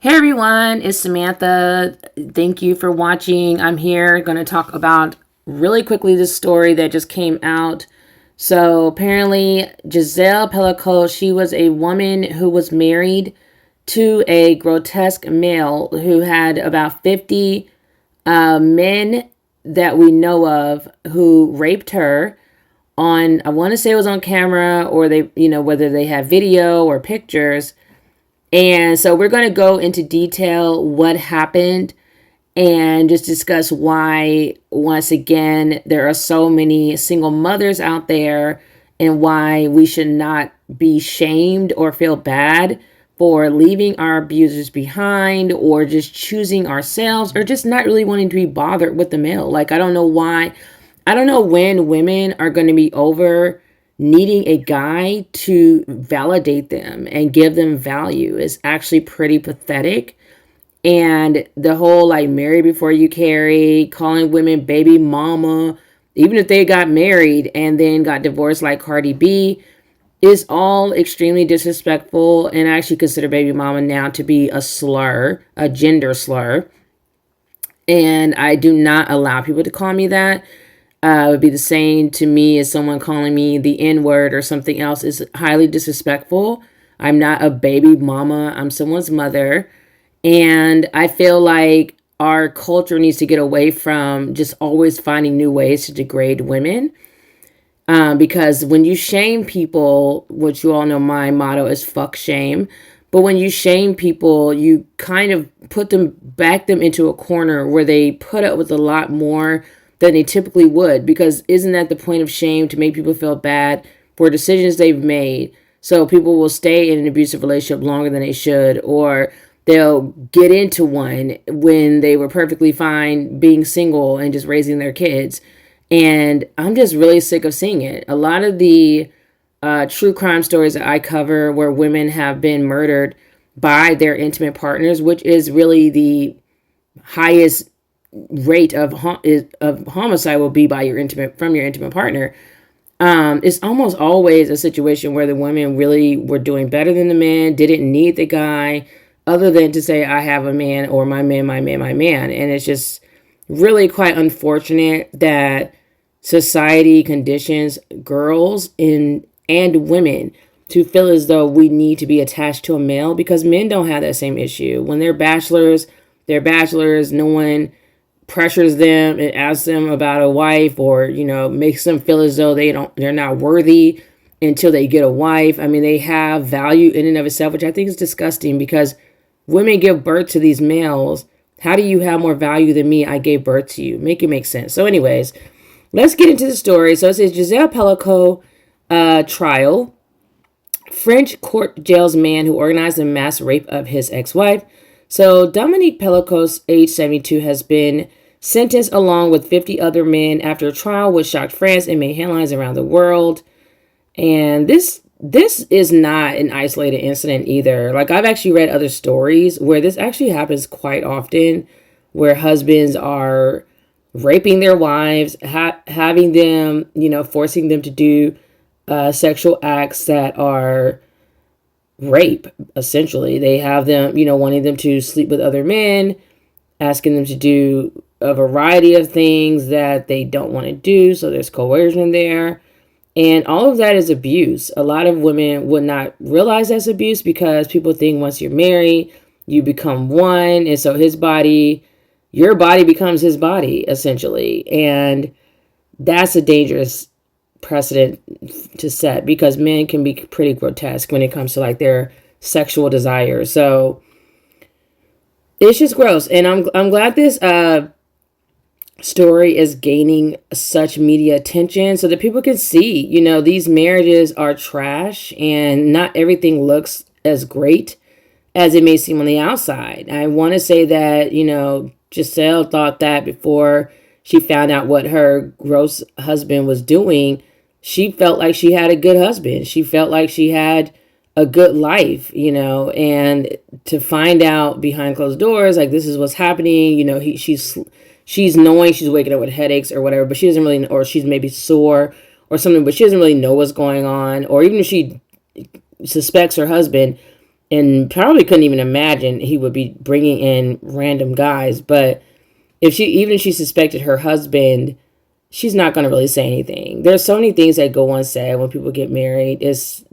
Hey everyone, it's Samantha. Thank you for watching. I'm here going to talk about really quickly this story that just came out. So apparently Gisèle Pelicot, she was a woman who was married to a grotesque male who had about 50 men that we know of who raped her on, I want to say it was on camera, or they, whether they had video or pictures. And so we're going to go into detail what happened and just discuss why, once again, there are so many single mothers out there and why we should not be shamed or feel bad for leaving our abusers behind or just choosing ourselves or just not really wanting to be bothered with the male. Like, I don't know why. I don't know when women are going to be over needing a guy to validate them and give them value. Is actually pretty pathetic. And the whole like marry before you carry, calling women baby mama, even if they got married and then got divorced like Cardi B, is all extremely disrespectful. And I actually consider baby mama now to be a slur, a gender slur. And I do not allow people to call me that. It would be the same to me as someone calling me the N-word or something else is highly disrespectful. I'm not a baby mama. I'm someone's mother. And I feel like our culture needs to get away from just always finding new ways to degrade women. Because when you shame people, which you all know my motto is fuck shame. But when you shame people, you kind of back them into a corner where they put up with a lot more than they typically would, because isn't that the point of shame, to make people feel bad for decisions they've made? So people will stay in an abusive relationship longer than they should, or they'll get into one when they were perfectly fine being single and just raising their kids. And I'm just really sick of seeing it. A lot of the true crime stories that I cover where women have been murdered by their intimate partners, which is really the highest rate of homicide will be by your intimate partner. It's almost always a situation where the women really were doing better than the men, didn't need the guy other than to say, I have a man, or my man, my man, my man. And it's just really quite unfortunate that society conditions girls and women to feel as though we need to be attached to a male, because men don't have that same issue. When they're bachelors, they're bachelors. No one pressures them and asks them about a wife, or makes them feel as though they're not worthy until they get a wife. I mean, they have value in and of itself, which I think is disgusting, because women give birth to these males. How do you have more value than me? I gave birth to you. Make it make sense. So anyways, let's get into the story. So it says Gisèle Pelicot trial. French court jails man who organized the mass rape of his ex-wife. So Dominique Pelicot, age 72, has been sentenced along with 50 other men after a trial which shocked France and made headlines around the world. And this is not an isolated incident either. Like, I've actually read other stories where this actually happens quite often, where husbands are raping their wives, having them, forcing them to do sexual acts that are rape. Essentially, they have them, wanting them to sleep with other men, asking them to do a variety of things that they don't want to do. So there's coercion there, and all of that is abuse. A lot of women would not realize that's abuse, because people think once you're married, you become one, and so your body becomes his body, essentially. And that's a dangerous precedent to set, because men can be pretty grotesque when it comes to like their sexual desires. So it's just gross. And I'm glad this story is gaining such media attention so that people can see, these marriages are trash and not everything looks as great as it may seem on the outside. I want to say that, Gisèle thought that before she found out what her gross husband was doing. She felt like she had a good husband. She felt like she had a good life, and to find out behind closed doors, like, this is what's happening, she's knowing she's waking up with headaches or whatever, but she doesn't really, or she's maybe sore or something, but she doesn't really know what's going on. Or even if she suspects her husband, and probably couldn't even imagine he would be bringing in random guys. But if she suspected her husband, she's not going to really say anything. There's so many things that go unsaid when people get married. It's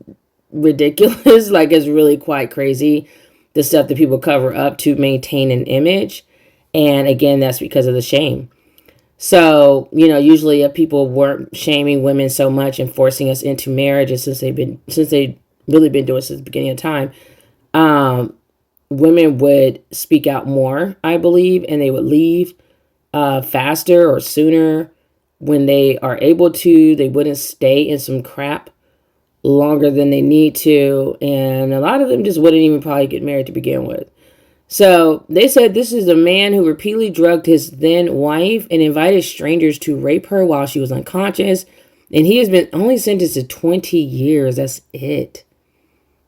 ridiculous. Like, it's really quite crazy, the stuff that people cover up to maintain an image. And again, that's because of the shame. So, usually people weren't shaming women so much and forcing us into marriages since they've really been doing it since the beginning of time. Women would speak out more, I believe, and they would leave faster or sooner when they are able to. They wouldn't stay in some crap longer than they need to, and a lot of them just wouldn't even probably get married to begin with. So they said this is a man who repeatedly drugged his then wife and invited strangers to rape her while she was unconscious. And he has been only sentenced to 20 years. That's it.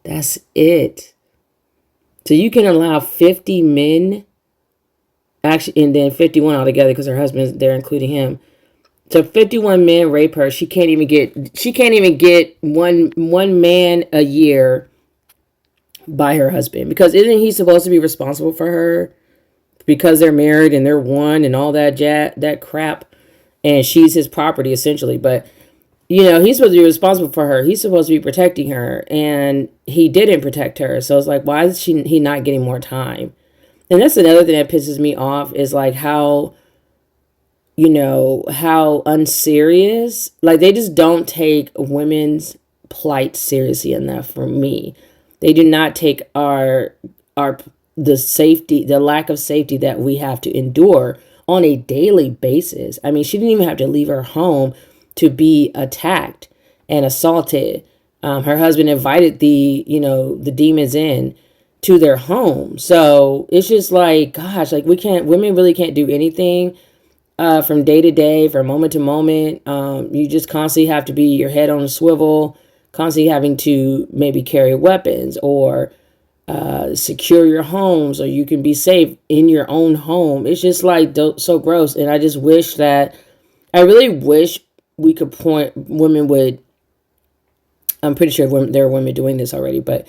That's it. So you can allow 50 men, actually, and then 51 altogether because her husband's there, including him. So 51 men rape her. She can't even get one man a year by her husband, because isn't he supposed to be responsible for her because they're married and they're one and all that crap, and she's his property essentially. But he's supposed to be responsible for her. He's supposed to be protecting her, and he didn't protect her. So it's like, why is he not getting more time? And that's another thing that pisses me off, is like how unserious, like they just don't take women's plight seriously enough for me. They do not take the lack of safety that we have to endure on a daily basis. I mean, she didn't even have to leave her home to be attacked and assaulted. Her husband invited the demons in to their home. So it's just like, gosh, like women really can't do anything from day to day, from moment to moment. You just constantly have to be your head on a swivel, constantly having to maybe carry weapons or secure your homes, or you can be safe in your own home. It's just like so gross. And I really wish we could women would, I'm pretty sure there are women doing this already, but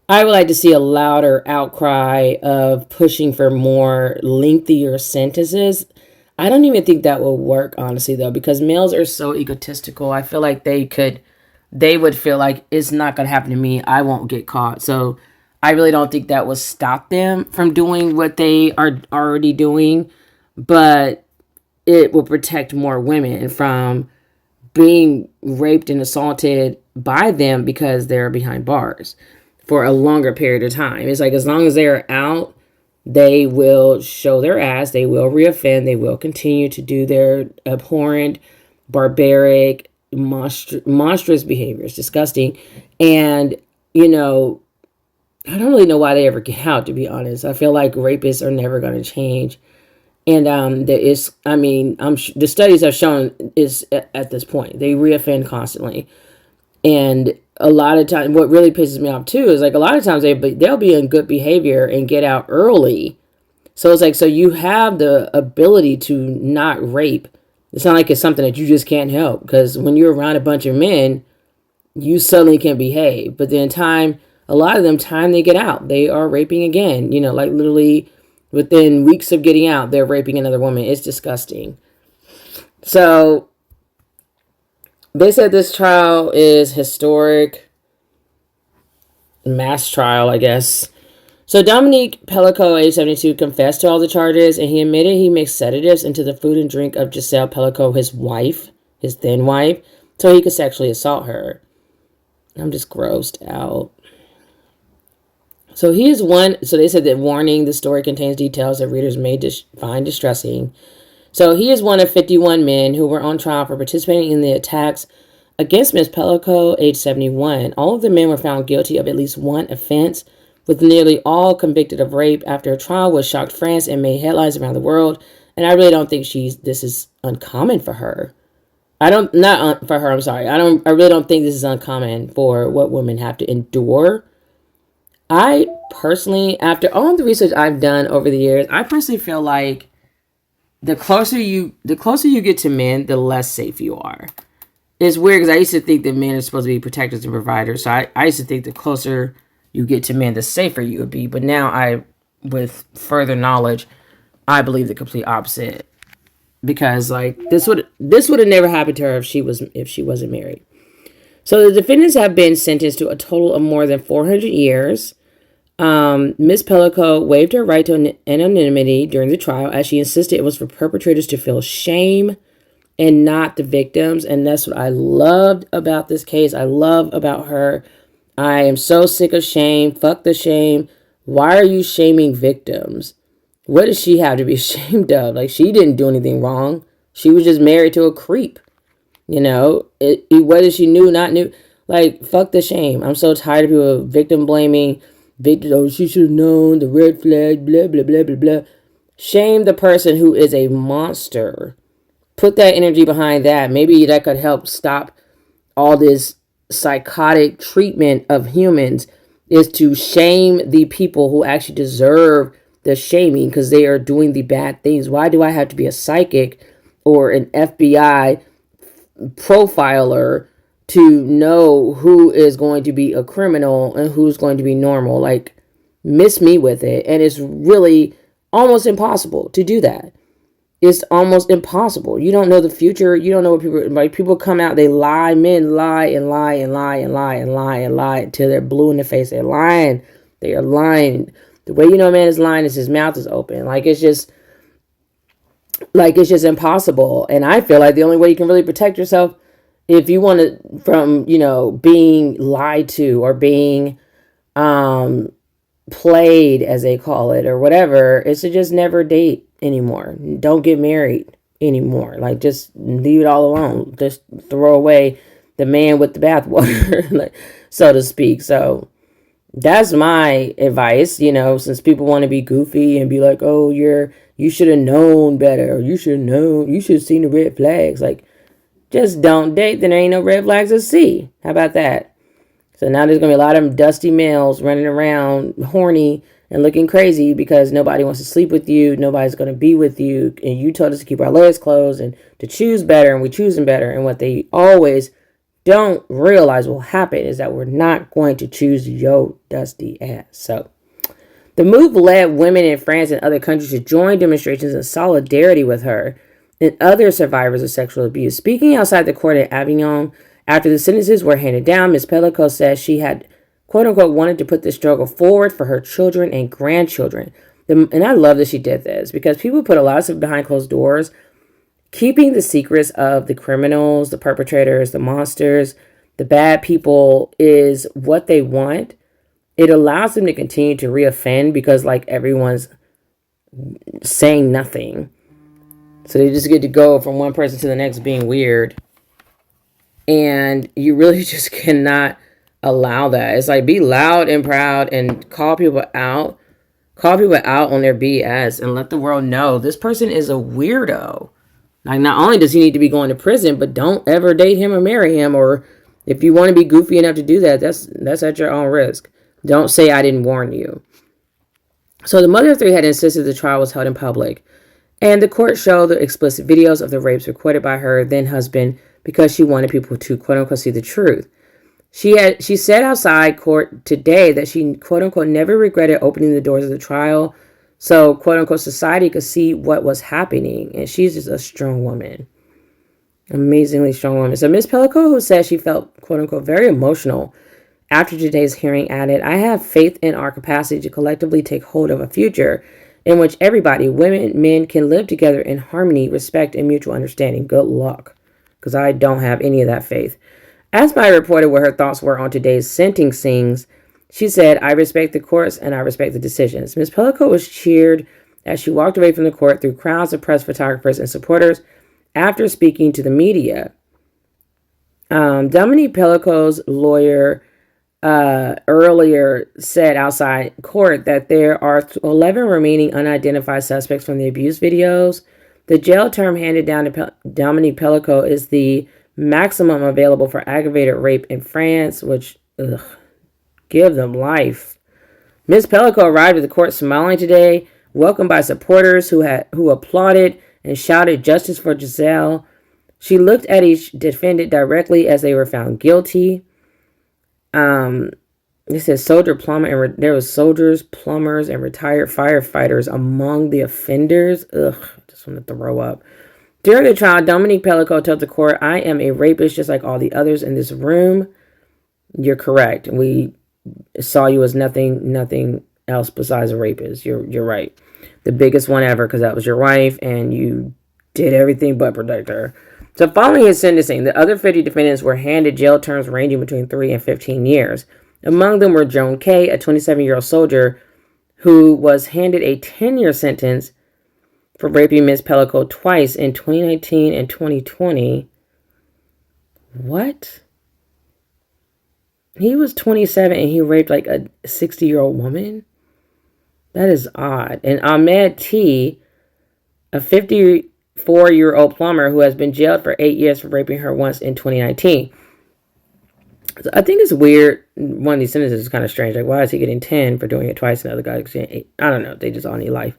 I would like to see a louder outcry of pushing for more lengthier sentences. I don't even think that will work, honestly, though, because males are so egotistical. I feel like they would feel like, it's not going to happen to me, I won't get caught. So I really don't think that will stop them from doing what they are already doing, but it will protect more women from being raped and assaulted by them because they're behind bars for a longer period of time. It's like, as long as they're out, they will show their ass, they will reoffend, they will continue to do their abhorrent, barbaric, monstrous behaviors, disgusting. And, I don't really know why they ever get out, to be honest. I feel like rapists are never going to change. And the studies have shown is at this point, they reoffend constantly. And a lot of times, what really pisses me off too is like, a lot of times they'll be in good behavior and get out early. So it's like, so you have the ability to not rape. It's not like it's something that you just can't help, because when you're around a bunch of men, you suddenly can behave. But then a lot of them, they get out, they are raping again. Like literally within weeks of getting out, they're raping another woman. It's disgusting. So they said this trial is historic. Mass trial, I guess. So Dominique Pelicot, age 72, confessed to all the charges, and he admitted he mixed sedatives into the food and drink of Gisèle Pelicot, his then wife, so he could sexually assault her. I'm just grossed out. So he is one. So they said that, warning, the story contains details that readers may find distressing. So he is one of 51 men who were on trial for participating in the attacks against Ms. Pelicot, age 71. All of the men were found guilty of at least one offense, with nearly all convicted of rape after a trial which shocked France and made headlines around the world. And I really don't think this is uncommon for her. I really don't think this is uncommon for what women have to endure. I personally, after all the research I've done over the years, I personally feel like the closer you get to men, the less safe you are. It's weird, because I used to think that men are supposed to be protectors and providers. So I used to think the closer you get to men, the safer you would be. But now with further knowledge, I believe the complete opposite. Because like this would have never happened to her if she wasn't married. So the defendants have been sentenced to a total of more than 400 years. Ms. Pelicot waived her right to anonymity during the trial, as she insisted it was for perpetrators to feel shame and not the victims. And that's what I loved about this case. I love about her. I am so sick of shame. Fuck the shame. Why are you shaming victims? What does she have to be ashamed of? Like, she didn't do anything wrong. She was just married to a creep. You know, whether she knew, not knew, like, fuck the shame. I'm so tired of people victim blaming. Victim, oh, she should have known, the red flag, blah, blah, blah, blah, blah. Shame the person who is a monster. Put that energy behind that. Maybe that could help stop all this psychotic treatment of humans, is to shame the people who actually deserve the shaming because they are doing the bad things. Why do I have to be a psychic or an FBI profiler to know who is going to be a criminal and who's going to be normal? Like, miss me with it. And it's really almost impossible to do that. It's almost impossible. You don't know the future. You don't know what people come out. They lie. Men lie and lie and lie and lie and lie and lie until they're blue in the face. They're lying. They are lying. The way you know a man is lying is his mouth is open. It's just impossible. And I feel like the only way you can really protect yourself, if you want to, from, being lied to or being played, as they call it, or whatever, is to just never date anymore. Don't get married anymore. Like, just leave it all alone. Just throw away the man with the bathwater, so to speak. So that's my advice, since people want to be goofy and be like, oh, you should have known better, or you should have seen the red flags. Like, just don't date, then there ain't no red flags to see. How about that? So now there's going to be a lot of dusty males running around horny and looking crazy because nobody wants to sleep with you. Nobody's going to be with you. And you told us to keep our legs closed and to choose better, and we choosing better. And what they always don't realize will happen is that we're not going to choose your dusty ass. So the move led women in France and other countries to join demonstrations in solidarity with her and other survivors of sexual abuse. Speaking outside the court at Avignon, after the sentences were handed down, Ms. Pelicot says she had, quote unquote, wanted to put this struggle forward for her children and grandchildren. And I love that she did this, because people put a lot of stuff behind closed doors. Keeping the secrets of the criminals, the perpetrators, the monsters, the bad people is what they want. It allows them to continue to reoffend because, everyone's saying nothing. So they just get to go from one person to the next being weird. And you really just cannot allow that. It's like, be loud and proud and call people out on their BS and let the world know this person is a weirdo. Like, not only does he need to be going to prison, but don't ever date him or marry him. Or if you want to be goofy enough to do that, that's at your own risk. Don't say I didn't warn you. So the mother of three had insisted the trial was held in public. And the court showed the explicit videos of the rapes recorded by her then husband because she wanted people to, quote unquote, see the truth. She said outside court today that she, quote unquote, never regretted opening the doors of the trial so, quote unquote, society could see what was happening. And she's just a strong woman. Amazingly strong woman. So Ms. Pelicot, who says she felt, quote unquote, very emotional after today's hearing, added, I have faith in our capacity to collectively take hold of a future in which everybody, women, men, can live together in harmony, respect, and mutual understanding. Good luck, because I don't have any of that faith. Asked by a reporter what her thoughts were on today's sentencings, she said, I respect the courts and I respect the decisions. Ms. Pelicot was cheered as she walked away from the court through crowds of press photographers and supporters after speaking to the media. Dominique Pelicot's lawyer earlier said outside court that there are 11 remaining unidentified suspects from the abuse videos. The jail term handed down to Dominique Pelicot is the maximum available for aggravated rape in France, which, give them life. Ms. Pelicot arrived at the court smiling today, welcomed by supporters who applauded and shouted justice for Giséle. She looked at each defendant directly as they were found guilty. It says soldier, plumber, and there was soldiers, plumbers, and retired firefighters among the offenders. Ugh, just want to throw up. During the trial, Dominique Pelicot told the court, "I am a rapist just like all the others in this room." You're correct. We saw you as nothing else besides a rapist. You're right. The biggest one ever, because that was your wife, and you did everything but protect her. So following his sentencing, the other 50 defendants were handed jail terms ranging between 3 and 15 years. Among them were Joan Kay, a 27-year-old soldier who was handed a 10-year sentence for raping Ms. Pelicot twice in 2019 and 2020. What? He was 27 and he raped like a 60-year-old woman? That is odd. And Ahmed T., a 54-year-old plumber who has been jailed for 8 years for raping her once in 2019. So I think it's weird. One of these sentences is kind of strange. Like, why is he getting 10 for doing it twice and the other guy getting 8? I don't know. They just all need life.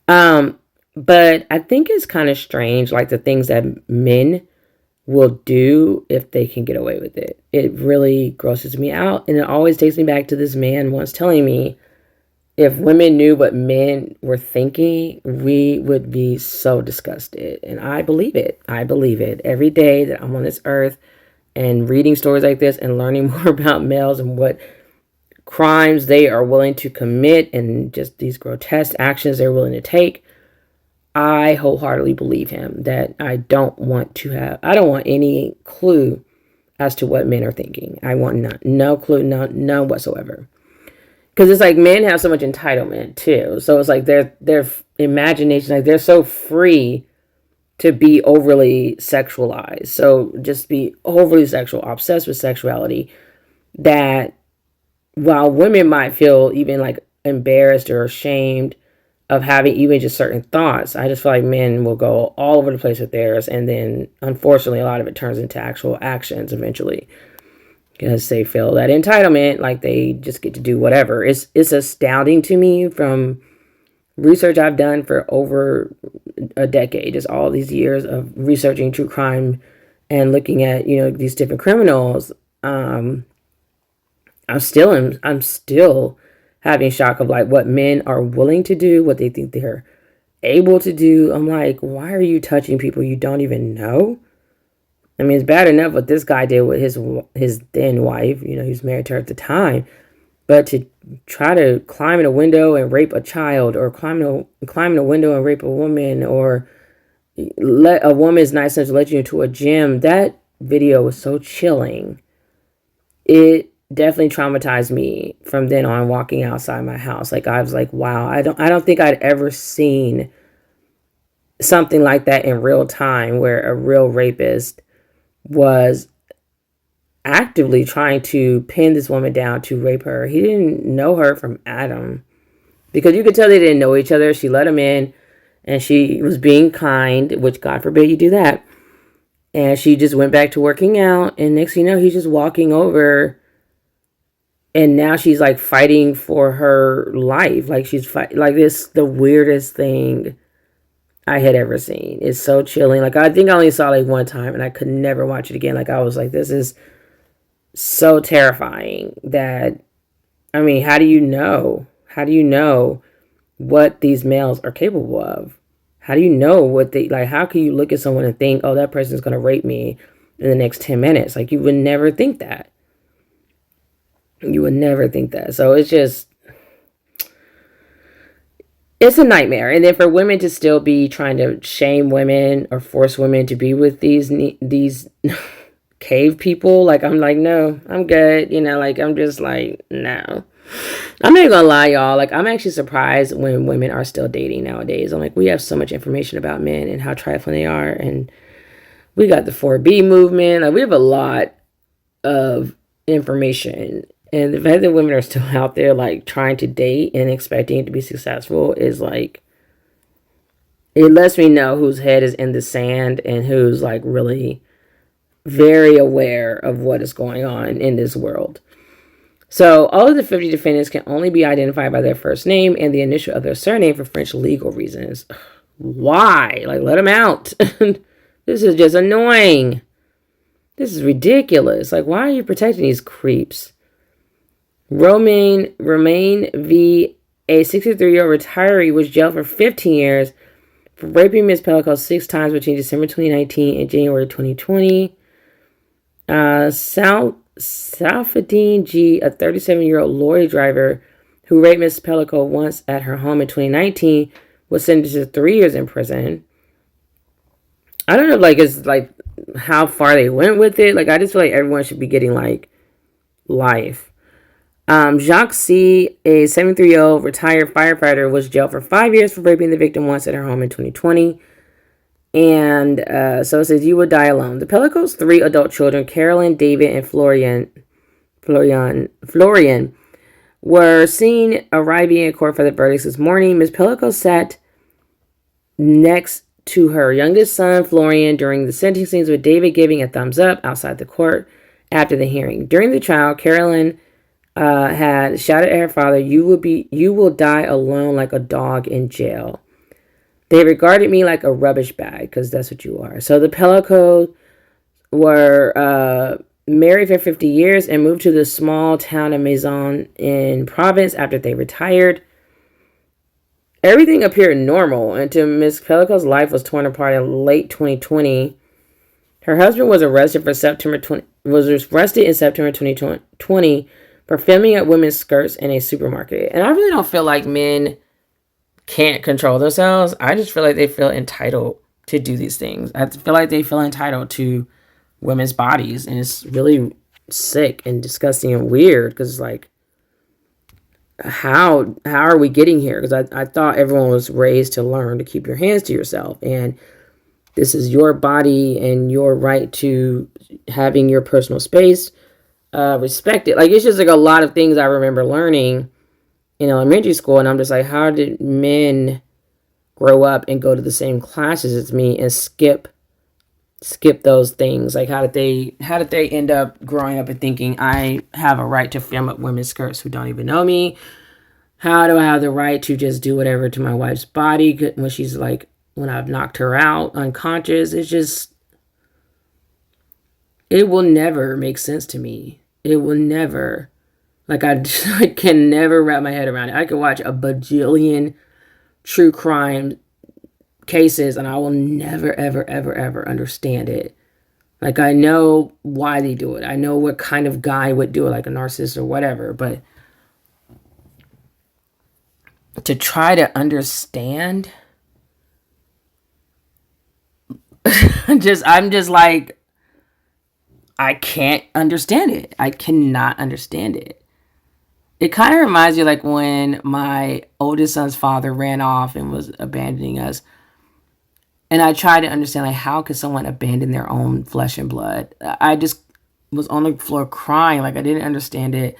But I think it's kind of strange, like the things that men will do if they can get away with it. It really grosses me out. And it always takes me back to this man once telling me, if women knew what men were thinking, we would be so disgusted. And I believe it. I believe it. Every day that I'm on this earth and reading stories like this and learning more about males and what crimes they are willing to commit and just these grotesque actions they're willing to take, I wholeheartedly believe him that I don't want any clue as to what men are thinking. I want no clue, none whatsoever. Because it's like men have so much entitlement too. So it's like their imagination, like they're so free to be overly sexualized. So just be overly sexual, obsessed with sexuality, that while women might feel even like embarrassed or ashamed of having even just certain thoughts, I just feel like men will go all over the place with theirs. And then unfortunately, a lot of it turns into actual actions eventually, because they feel that entitlement, like they just get to do whatever. It's astounding to me from research I've done for over a decade, just all these years of researching true crime and looking at, these different criminals. I'm still having shock of like what men are willing to do, what they think they're able to do. I'm like, why are you touching people you don't even know? I mean, it's bad enough what this guy did with his then wife. He was married to her at the time. But to try to climb in a window and rape a child, or climb in a window and rape a woman, or let a woman's nice enough to let you into a gym, that video was so chilling. It definitely traumatized me from then on, walking outside my house. Like, I was like, wow, I don't think I'd ever seen something like that in real time, where a real rapist was actively trying to pin this woman down to rape her. He didn't know her from Adam, because you could tell they didn't know each other. She let him in and she was being kind, which God forbid you do that. And she just went back to working out. And next thing you know, he's just walking over. And now she's like fighting for her life. Like she's like this, the weirdest thing I had ever seen. It's so chilling. Like, I think I only saw it like one time and I could never watch it again. Like, I was like, this is so terrifying that, I mean, how do you know? How do you know what these males are capable of? How do you know what how can you look at someone and think, oh, that person's going to rape me in the next 10 minutes? Like, you would never think that. You would never think that. So it's a nightmare. And then for women to still be trying to shame women or force women to be with these cave people, like, I'm like, no, I'm good. Like, I'm just like, no. I'm not gonna lie, y'all. Like, I'm actually surprised when women are still dating nowadays. I'm like, we have so much information about men and how trifling they are. And we got the 4B movement. Like, we have a lot of information. And the fact that women are still out there, like, trying to date and expecting to be successful is, like, it lets me know whose head is in the sand and who's, like, really very aware of what is going on in this world. So all of the 50 defendants can only be identified by their first name and the initial of their surname for French legal reasons. Why? Like, let them out. This is just annoying. This is ridiculous. Like, why are you protecting these creeps? Romaine V., a 63-year-old retiree, was jailed for 15 years for raping Ms. Pelicot 6 times between December 2019 and January 2020. Salfadine G., a 37-year-old lorry driver who raped Ms. Pelicot once at her home in 2019, was sentenced to 3 years in prison. I don't know, it's how far they went with it. I just feel like everyone should be getting life. Jacques C., a 73-year-old retired firefighter, was jailed for 5 years for raping the victim once at her home in 2020. And so it says, you will die alone. The Pelicot's 3 adult children, Carolyn, David, and Florian, were seen arriving in court for the verdicts this morning. Ms. Pelicot sat next to her youngest son, Florian, during the sentencing, with David giving a thumbs up outside the court after the hearing. During the trial, Carolyn had shouted at her father, you will die alone like a dog in jail. They regarded me like a rubbish bag, because that's what you are. So the Pelicot were married for 50 years and moved to the small town of Maison in Provence after they retired. Everything appeared normal until Miss Pelicot's life was torn apart in late 2020. Her husband was arrested in September 2020 for filming up women's skirts in a supermarket. And I really don't feel like men can't control themselves. I just feel like they feel entitled to do these things. I feel like they feel entitled to women's bodies, and it's really sick and disgusting and weird, because how are we getting here? Because I thought everyone was raised to learn to keep your hands to yourself, and this is your body and your right to having your personal space respected. It's just a lot of things I remember learning in elementary school, and I'm just how did men grow up and go to the same classes as me and skip those things? How did they end up growing up and thinking I have a right to film up women's skirts who don't even know me? How do I have the right to just do whatever to my wife's body when she's when I've knocked her out unconscious? It's just, it will never make sense to me. It will never. I can never wrap my head around it. I could watch a bajillion true crime cases and I will never, ever, ever, ever understand it. I know why they do it. I know what kind of guy would do it, a narcissist or whatever. But to try to understand, I'm just I can't understand it. I cannot understand it. It kind of reminds me when my oldest son's father ran off and was abandoning us. And I tried to understand, how could someone abandon their own flesh and blood? I just was on the floor crying. I didn't understand it.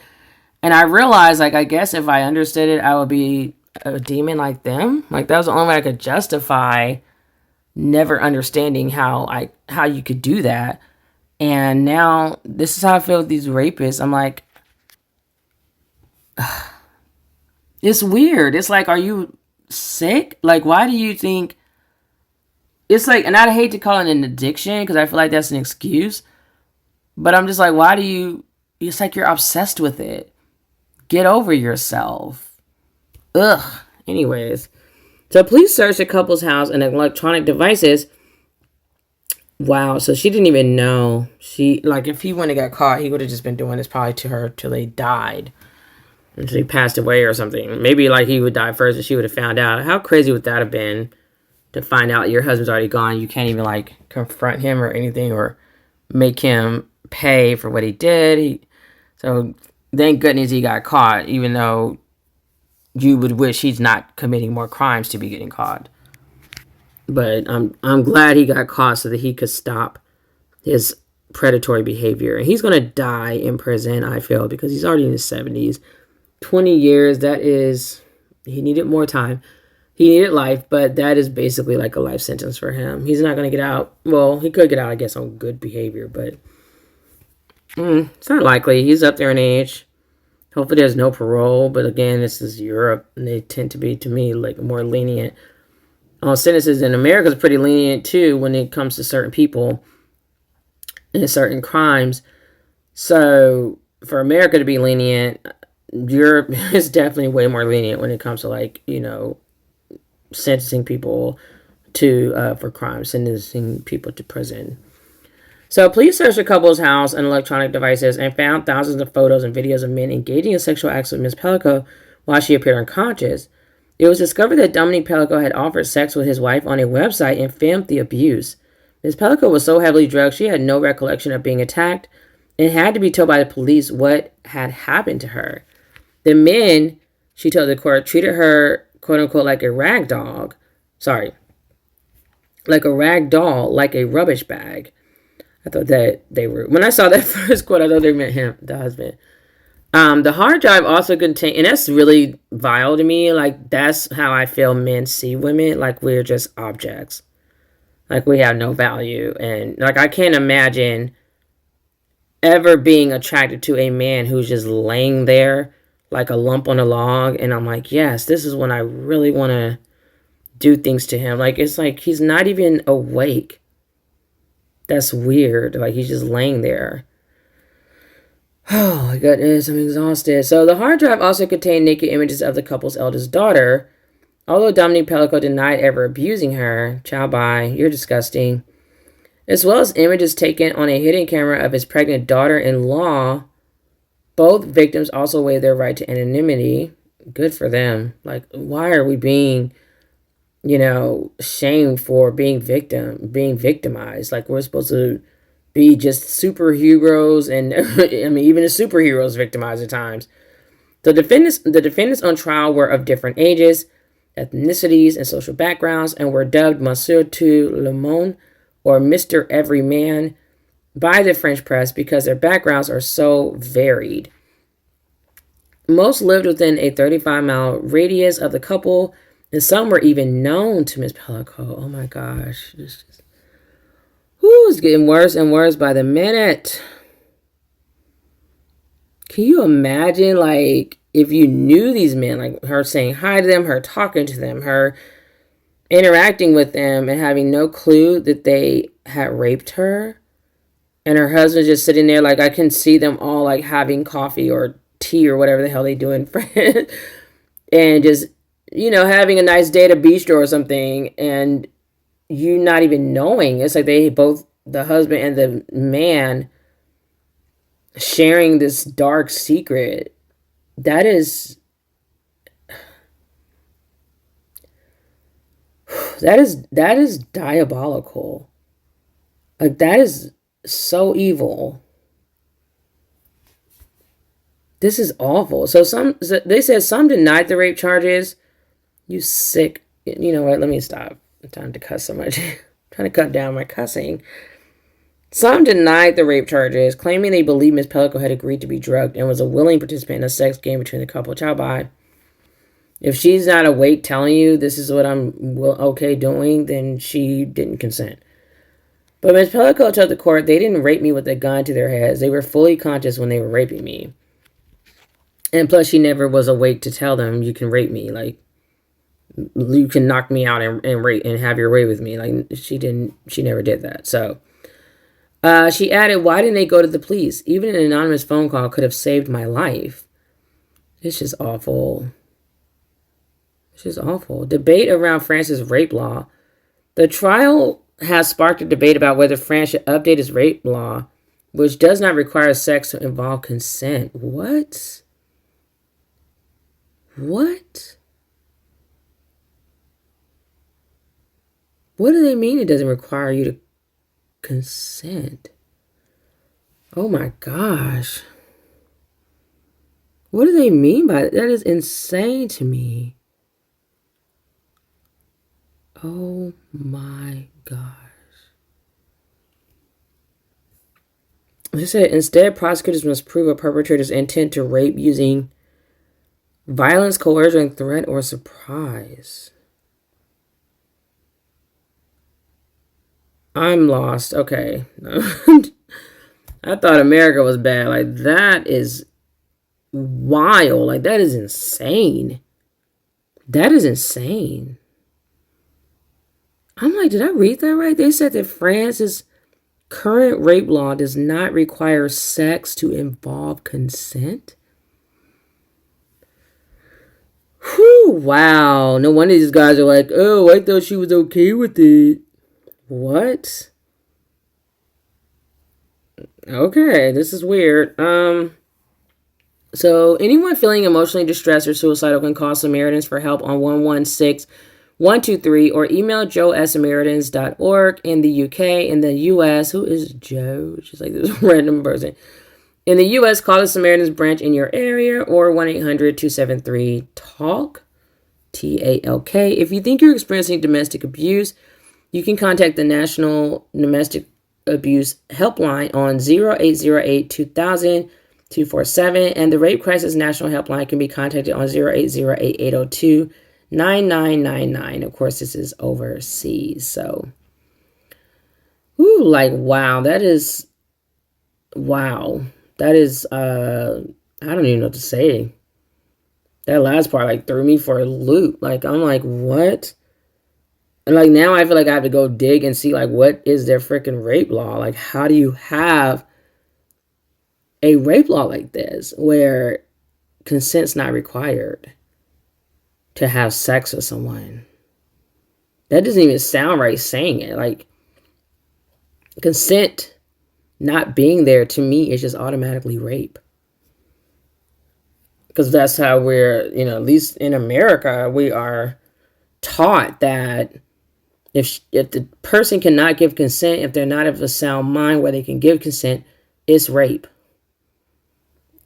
And I realized, I guess if I understood it, I would be a demon like them. That was the only way I could justify never understanding how you could do that. And now this is how I feel with these rapists. I'm it's weird. It's are you sick? Why do you think it's and I hate to call it an addiction because I feel like that's an excuse, but I'm just why do you, it's you're obsessed with it. Get over yourself. Ugh. Anyways, so police searched the couple's house and electronic devices. Wow. So she didn't even know. She, if he wouldn't have got caught, he would have just been doing this probably to her till they died. Until he passed away or something. Maybe he would die first and she would have found out. How crazy would that have been to find out your husband's already gone? You can't even confront him or anything or make him pay for what he did. So thank goodness he got caught, even though you would wish he's not committing more crimes to be getting caught. But I'm glad he got caught so that he could stop his predatory behavior. And he's going to die in prison, I feel, because he's already in his 70s. 20 years, that is, he needed more time. He needed life, but that is basically a life sentence for him. He's not going to get out. Well, he could get out, I guess, on good behavior, but it's not likely. He's up there in age. Hopefully there's no parole, but again, this is Europe, and they tend to be, to me, more lenient on sentences. And America's pretty lenient, too, when it comes to certain people and certain crimes. So for America to be lenient, Europe is definitely way more lenient when it comes to, like, sentencing people to for crimes, sentencing people to prison. So police searched the couple's house and electronic devices and found thousands of photos and videos of men engaging in sexual acts with Ms. Pelicot while she appeared unconscious. It was discovered that Dominique Pelicot had offered sex with his wife on a website and filmed the abuse. Ms. Pelicot was so heavily drugged she had no recollection of being attacked and had to be told by the police what had happened to her. The men, she told the court, treated her, quote unquote, like a rag dog. Sorry. Like a rag doll, like a rubbish bag. I thought that they were, when I saw that first quote, I thought they meant him, the husband. The hard drive also contained, and that's really vile to me. Like, that's how I feel men see women. Like, we're just objects. Like, we have no value. And, like, I can't imagine ever being attracted to a man who's just laying there like a lump on a log. And I'm like, yes, this is when I really want to do things to him. Like, it's like he's not even awake. That's weird. Like, he's just laying there. Oh my goodness, I'm exhausted. So the hard drive also contained naked images of the couple's eldest daughter. Although Dominique Pelicot denied ever abusing her, ciao bye, you're disgusting, as well as images taken on a hidden camera of his pregnant daughter-in-law. Both victims also waived their right to anonymity. Good for them. Like, why are we being, shamed for being victimized? Like, we're supposed to be just superheroes, and I mean, even the superheroes victimized at times. The defendants on trial were of different ages, ethnicities, and social backgrounds, and were dubbed Monsieur Tout le Monde or Mr. Everyman by the French press because their backgrounds are so varied. Most lived within a 35-mile radius of the couple, and some were even known to Ms. Pelicot. Oh my gosh. It's getting worse and worse by the minute. Can you imagine, like, if you knew these men, like her saying hi to them, her talking to them, her interacting with them, and having no clue that they had raped her, and her husband just sitting there, like, I can see them all, like, having coffee or tea or whatever the hell they do in France, and just, having a nice day at a bistro or something, and you not even knowing. It's like they both, the husband and the man, sharing this dark secret. That is diabolical. Like, that is so evil. This is awful. So they said some denied the rape charges. You sick. You know what? Let me stop. I'm trying to cuss so much. I'm trying to cut down my cussing. Some denied the rape charges, claiming they believed Ms. Pelicot had agreed to be drugged and was a willing participant in a sex game between the couple. Ciao bye. If she's not awake telling you this is what I'm okay doing, then she didn't consent. But Ms. Pelicot told the court they didn't rape me with a gun to their heads. They were fully conscious when they were raping me. And plus, she never was awake to tell them, you can rape me. Like, you can knock me out and rape and have your way with me. Like, she never did that. So she added, why didn't they go to the police? Even an anonymous phone call could have saved my life. It's just awful. It's just awful. Debate around France's rape law. The trial has sparked a debate about whether France should update its rape law, which does not require sex to involve consent. What? What? What do they mean it doesn't require you to consent? Oh my gosh. What do they mean by that? That is insane to me. Oh my gosh. They said instead prosecutors must prove a perpetrator's intent to rape using violence, coercion, threat, or surprise. I'm lost. Okay. I thought America was bad. Like, that is wild. Like, that is insane. That is insane. I'm like, did I read that right? They said that France's current rape law does not require sex to involve consent. Wow. No wonder these guys are like, oh, I thought she was okay with it. What? Okay, this is weird. So anyone feeling emotionally distressed or suicidal can call Samaritans for help on 116-123 or email joe@samaritans.org in the UK. In the US, who is Joe? She's like this random person. In the US, call the Samaritans branch in your area or 1-800-273-TALK, TALK. If you think you're experiencing domestic abuse, you can contact the National Domestic Abuse Helpline on 0808-2000. 247, and the Rape Crisis National Helpline can be contacted on 0808-802-9999. Of course, this is overseas. So, wow. Wow. That is, I don't even know what to say. That last part, threw me for a loop. I'm like, what? And, now I feel like I have to go dig and see, what is their freaking rape law? How do you have a rape law like this where consent's not required to have sex with someone? That doesn't even sound right saying it. Consent not being there to me is just automatically rape. Because that's how we're, at least in America, we are taught that if the person cannot give consent, if they're not of a sound mind where they can give consent, it's rape.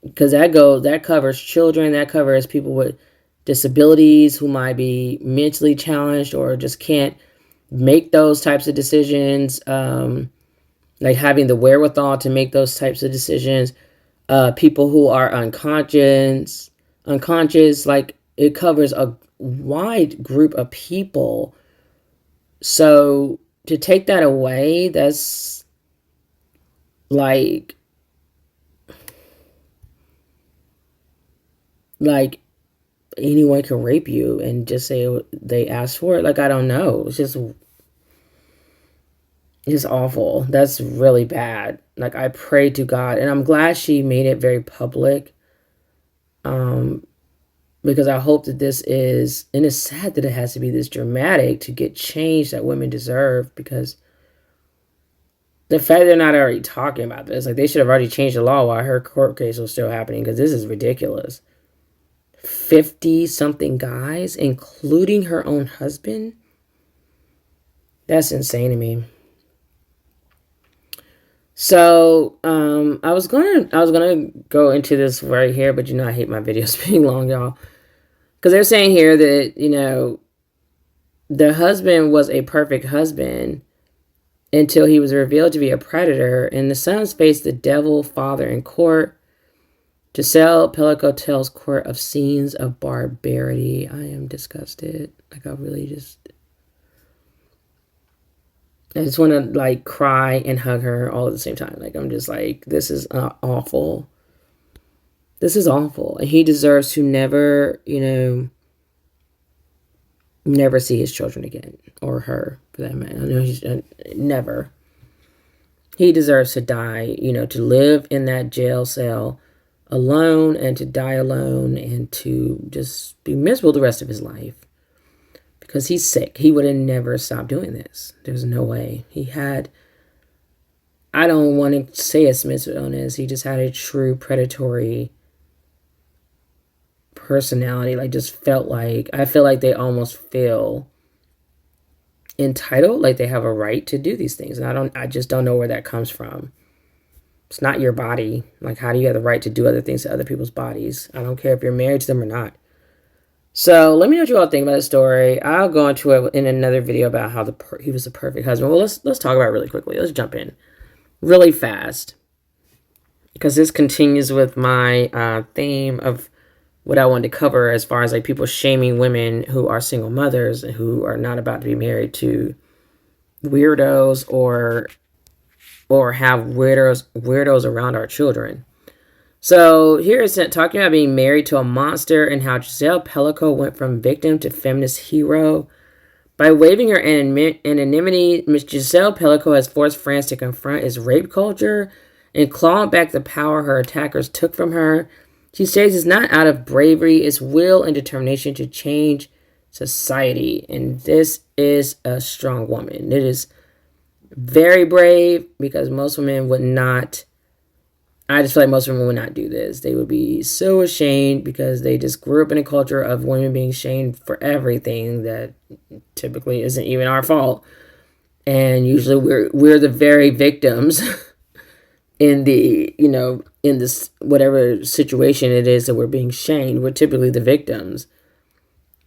Because that covers children, that covers people with disabilities who might be mentally challenged or just can't make those types of decisions, having the wherewithal to make those types of decisions, people who are unconscious, it covers a wide group of people. So to take that away, that's anyone can rape you and just say they asked for it. I don't know. It's just awful. That's really bad. I pray to God, and I'm glad she made it very public. Because I hope that this is, and it's sad that it has to be this dramatic to get change that women deserve, because the fact they're not already talking about this, they should have already changed the law while her court case was still happening, because this is ridiculous. 50-something guys, including her own husband. That's insane to me. So, I was gonna go into this right here, but I hate my videos being long, y'all. Because they're saying here that, the husband was a perfect husband until he was revealed to be a predator, and the sons faced the devil father in court. Gisèle Pelicot tells court of scenes of barbarity. I am disgusted. I just want to cry and hug her all at the same time. I'm just this is awful. This is awful. And he deserves to never, never see his children again, or her for that matter. I know he's never. He deserves to die, to live in that jail cell alone and to die alone and to just be miserable the rest of his life. Because he's sick. He would have never stopped doing this. There's no way. I don't want to say it's mental illness. He just had a true predatory personality. I feel like they almost feel entitled, they have a right to do these things. And I just don't know where that comes from. It's not your body. How do you have the right to do other things to other people's bodies? I don't care if you're married to them or not. So let me know what you all think about the story. I'll go into it in another video about how he was the perfect husband. Well, let's talk about it really quickly. Let's jump in really fast, because this continues with my theme of what I wanted to cover as far as people shaming women who are single mothers and who are not about to be married to weirdos or have weirdos around our children. So here it's talking about being married to a monster and how Gisèle Pelicot went from victim to feminist hero. By waiving her anonymity, Ms. Gisèle Pelicot has forced France to confront its rape culture and claw back the power her attackers took from her. She says it's not out of bravery, it's will and determination to change society. And this is a strong woman. It is very brave, because most women would not. I just feel like most women would not do this. They would be so ashamed, because they just grew up in a culture of women being shamed for everything that typically isn't even our fault. And usually we're the very victims in the, in this whatever situation it is that we're being shamed. We're typically the victims.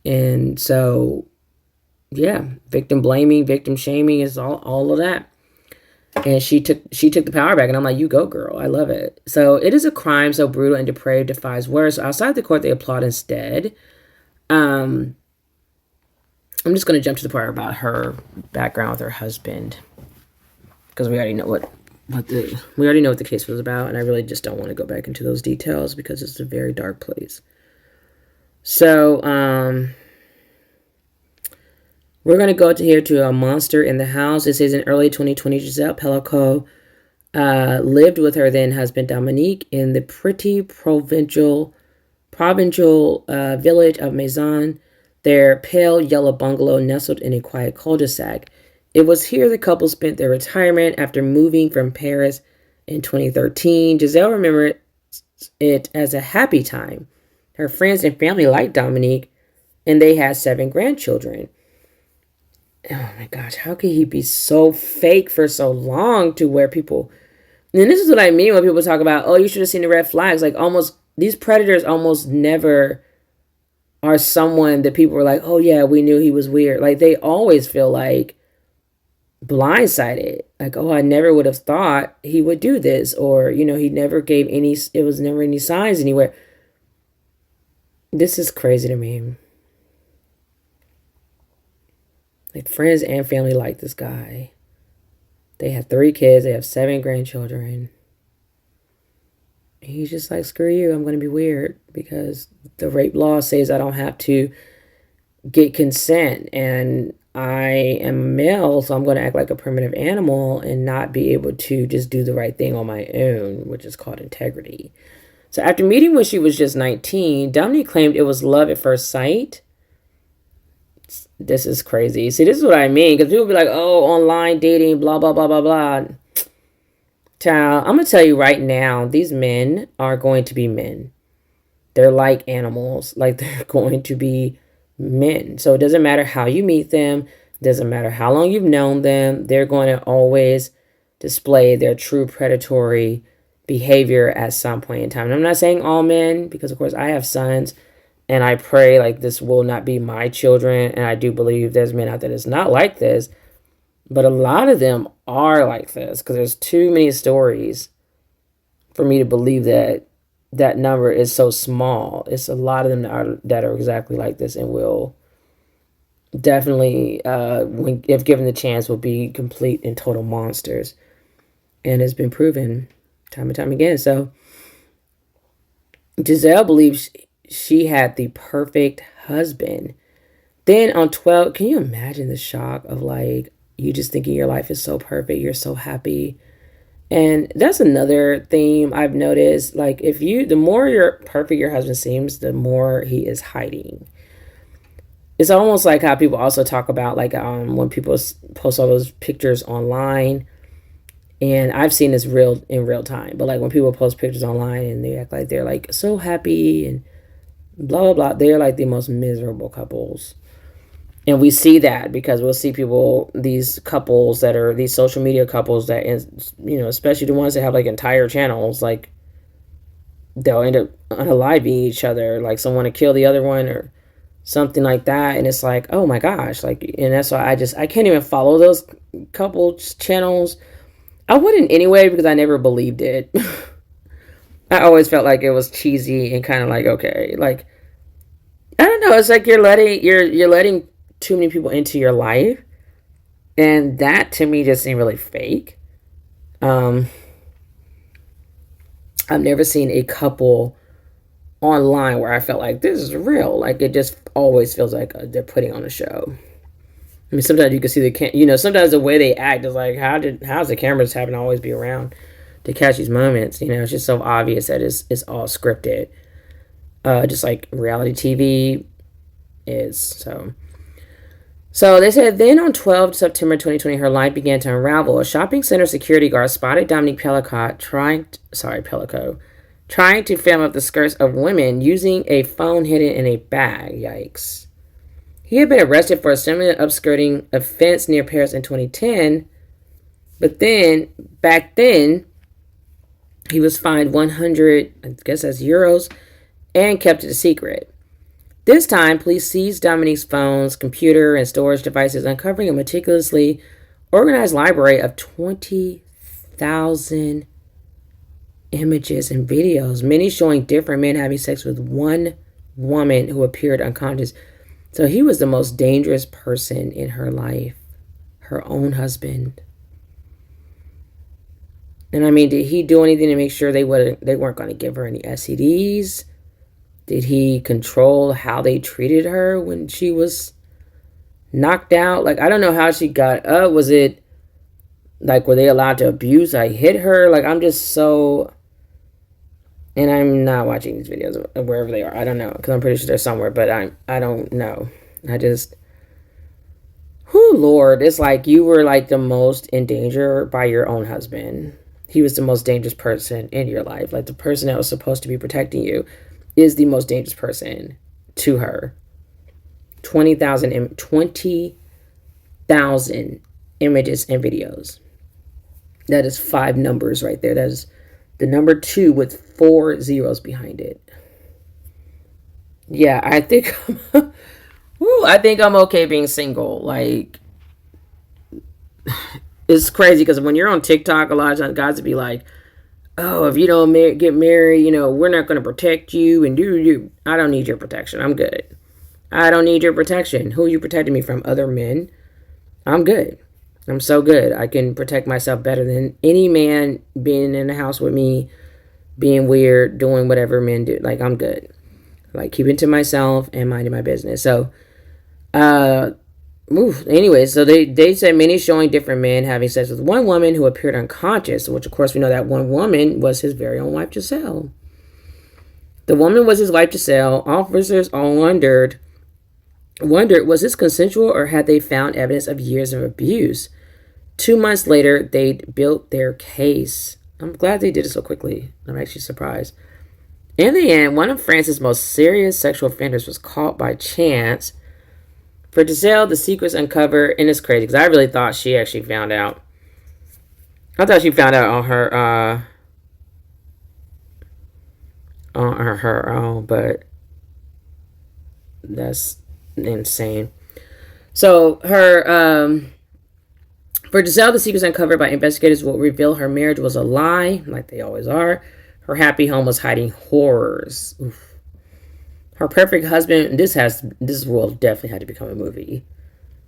And so, yeah, victim blaming, victim shaming is all of that. And she took the power back, and I'm like, you go, girl. I love it. So it is a crime so brutal and depraved defies words. So outside the court, they applaud instead. I'm just going to jump to the part about her background with her husband, because we already know what the case was about, and I really just don't want to go back into those details because it's a very dark place. So we're going to go to a monster in the house. It says in early 2020, Gisèle Pelicot lived with her then husband Dominique in the pretty provincial village of Maison, their pale yellow bungalow nestled in a quiet cul-de-sac. It was here the couple spent their retirement after moving from Paris in 2013. Gisèle remembered it as a happy time. Her friends and family liked Dominique, and they had 7 grandchildren. Oh my gosh, how could he be so fake for so long to where people... And this is what I mean when people talk about, oh, you should have seen the red flags. Like, almost, these predators almost never are someone that people were like, oh yeah, we knew he was weird. Like, they always feel like blindsided. Like, oh, I never would have thought he would do this. Or, he never gave any, it was never any signs anywhere. This is crazy to me. Like, friends and family like this guy. They have 3 kids. They have 7 grandchildren. He's just like, screw you. I'm going to be weird because the rape law says I don't have to get consent. And I am male, so I'm going to act like a primitive animal and not be able to just do the right thing on my own, which is called integrity. So after meeting when she was just 19, Dominique claimed it was love at first sight. This is crazy. See, this is what I mean. Because people be like, oh, online dating, blah, blah, blah, blah, blah. Child, I'm going to tell you right now, these men are going to be men. They're like animals. Like, they're going to be men. So it doesn't matter how you meet them. It doesn't matter how long you've known them. They're going to always display their true predatory behavior at some point in time. And I'm not saying all men, because, of course, I have sons. And I pray like this will not be my children. And I do believe there's men out there that's not like this. But a lot of them are like this. Because there's too many stories for me to believe that that number is so small. It's a lot of them that are exactly like this. And will definitely, if given the chance, will be complete and total monsters. And it's been proven time and time again. So Gisèle believes she had the perfect husband. Then on 12, can you imagine the shock of like, you just thinking your life is so perfect, you're so happy. And that's another theme I've noticed. Like, the more perfect your husband seems, the more he is hiding. It's almost like how people also talk about like when people post all those pictures online. And I've seen this in real time. But like when people post pictures online and they act like they're like so happy and blah, blah, blah. They're like the most miserable couples. And we see that because we'll see these couples that are these social media couples that, especially the ones that have like entire channels, like they'll end up unaliving each other. Like someone to kill the other one or something like that. And it's like, oh my gosh. Like, and that's why I can't even follow those couples channels. I wouldn't anyway, because I never believed it. I always felt like it was cheesy and kind of like, okay, like, I don't know. It's like you're letting too many people into your life. And that to me just seemed really fake. I've never seen a couple online where I felt like this is real. Like it just always feels like they're putting on a show. I mean, sometimes you can see sometimes the way they act is like, how's the cameras having to always be around to catch these moments? It's just so obvious that it's all scripted. Just like reality TV, is. So they said then on 12 September 2020, her life began to unravel. A shopping center security guard spotted Dominique Pelicot trying to film up the skirts of women using a phone hidden in a bag. Yikes. He had been arrested for a similar upskirting offense near Paris in 2010. But then, back then, he was fined 100, I guess that's euros, and kept it a secret. This time, police seized Dominique's phones, computer, and storage devices, uncovering a meticulously organized library of 20,000 images and videos, many showing different men having sex with one woman who appeared unconscious. So he was the most dangerous person in her life, her own husband. And I mean, did he do anything to make sure they weren't going to give her any STDs? Did he control how they treated her when she was knocked out? Like, I don't know how she got up. Was it, like, were they allowed to abuse? I hit her? Like, I'm just so... And I'm not watching these videos wherever they are. I don't know, because I'm pretty sure they're somewhere, but I don't know. I just... Whew, Lord. It's like you were, like, the most in danger by your own husband. He was the most dangerous person in your life. Like, the person that was supposed to be protecting you is the most dangerous person to her. 20,000 images and videos. That is 5 numbers right there. That is the number 2 with 4 zeros behind it. Yeah, I think I'm okay being single. Like, it's crazy because when you're on TikTok, a lot of times guys would be like, oh, if you don't get married, we're not going to protect you and do. I don't need your protection. I'm good. I don't need your protection. Who are you protecting me from? Other men? I'm good. I'm so good. I can protect myself better than any man being in the house with me, being weird, doing whatever men do. Like, I'm good. Like, keeping to myself and minding my business. So, anyway, so they said many showing different men having sex with one woman who appeared unconscious, which of course we know that one woman was his very own wife, Gisèle. The woman was his wife, Gisèle. Officers all wondered, was this consensual or had they found evidence of years of abuse? 2 months later, they'd built their case. I'm glad they did it so quickly. I'm actually surprised. In the end, one of France's most serious sexual offenders was caught by chance. For Gisèle, the secrets uncovered, and it's crazy because I really thought she actually found out. I thought she found out on her own, but that's insane. So for Gisèle, the secrets uncovered by investigators will reveal her marriage was a lie, like they always are. Her happy home was hiding horrors. Oof. Her perfect husband, this will definitely have to become a movie.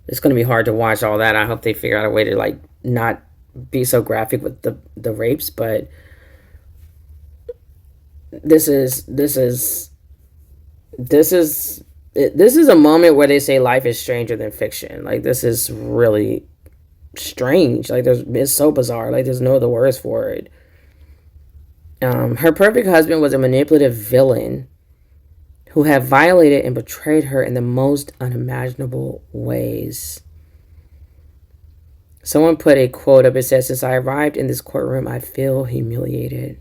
It's going to be hard to watch all that. I hope they figure out a way to, like, not be so graphic with the rapes, but this is a moment where they say life is stranger than fiction. Like, this is really strange. Like, it's so bizarre. Like, there's no other words for it. Her perfect husband was a manipulative villain who had violated and betrayed her in the most unimaginable ways. Someone put a quote up. It says, "Since I arrived in this courtroom, I feel humiliated."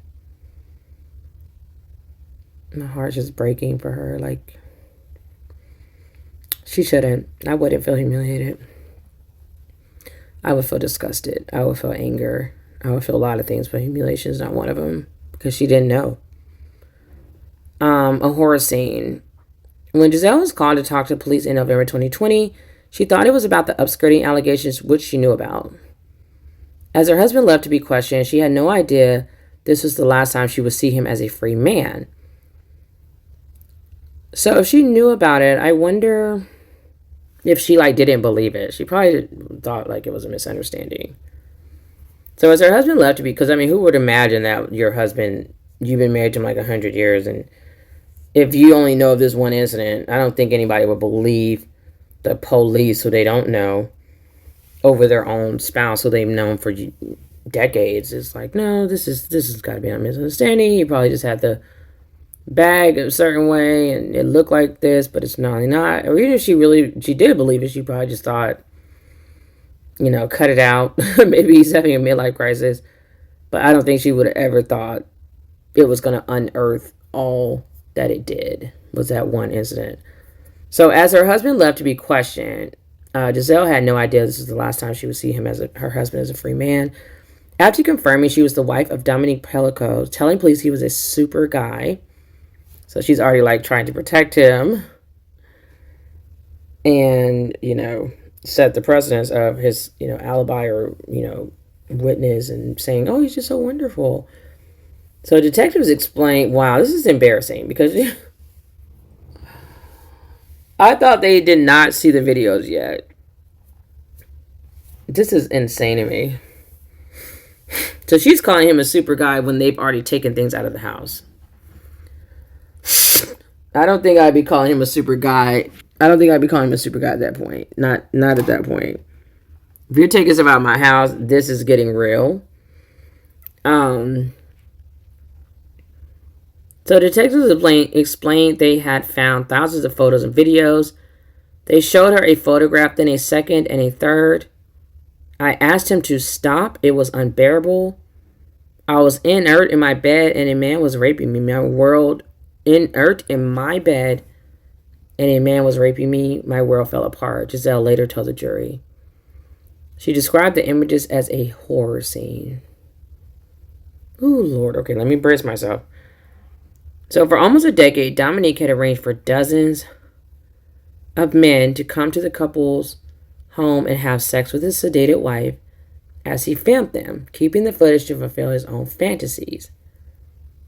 My heart's just breaking for her. Like, she shouldn't. I wouldn't feel humiliated. I would feel disgusted. I would feel anger. I would feel a lot of things, but humiliation is not one of them because she didn't know. A horror scene. When Gisèle was called to talk to police in November 2020, she thought it was about the upskirting allegations, which she knew about. As her husband left to be questioned, she had no idea this was the last time she would see him as a free man. So if she knew about it, I wonder if she, like, didn't believe it. She probably thought, like, it was a misunderstanding. So as her husband left to be, because, I mean, who would imagine that your husband, you've been married to him like 100 years, and if you only know of this one incident, I don't think anybody would believe the police who they don't know over their own spouse who they've known for decades. It's like, no, this has got to be a misunderstanding. He probably just had the bag a certain way and it looked like this, but it's not. Or even if she did believe it, she probably just thought, cut it out. Maybe he's having a midlife crisis. But I don't think she would have ever thought it was going to unearth all that it did, was that one incident. So as her husband left to be questioned, Giséle had no idea this was the last time she would see him as her husband as a free man. After confirming she was the wife of Dominique Pelicot, telling police he was a super guy. So she's already like trying to protect him and, set the precedence of his, alibi or, witness and saying, oh, he's just so wonderful. So detectives explained, wow, this is embarrassing because I thought they did not see the videos yet. This is insane to me. So she's calling him a super guy when they've already taken things out of the house. I don't think I'd be calling him a super guy. I don't think I'd be calling him a super guy at that point. Not at that point. If you're taking stuff out of my house, this is getting real. So detectives explained they had found thousands of photos and videos. They showed her a photograph, then a second and a third. I asked him to stop. It was unbearable. I was inert in my bed and a man was raping me. My world inert in my bed and a man was raping me. My world fell apart. Giséle later told the jury. She described the images as a horror scene. Ooh, Lord. Okay, let me brace myself. So for almost a decade, Dominique had arranged for dozens of men to come to the couple's home and have sex with his sedated wife as he filmed them, keeping the footage to fulfill his own fantasies.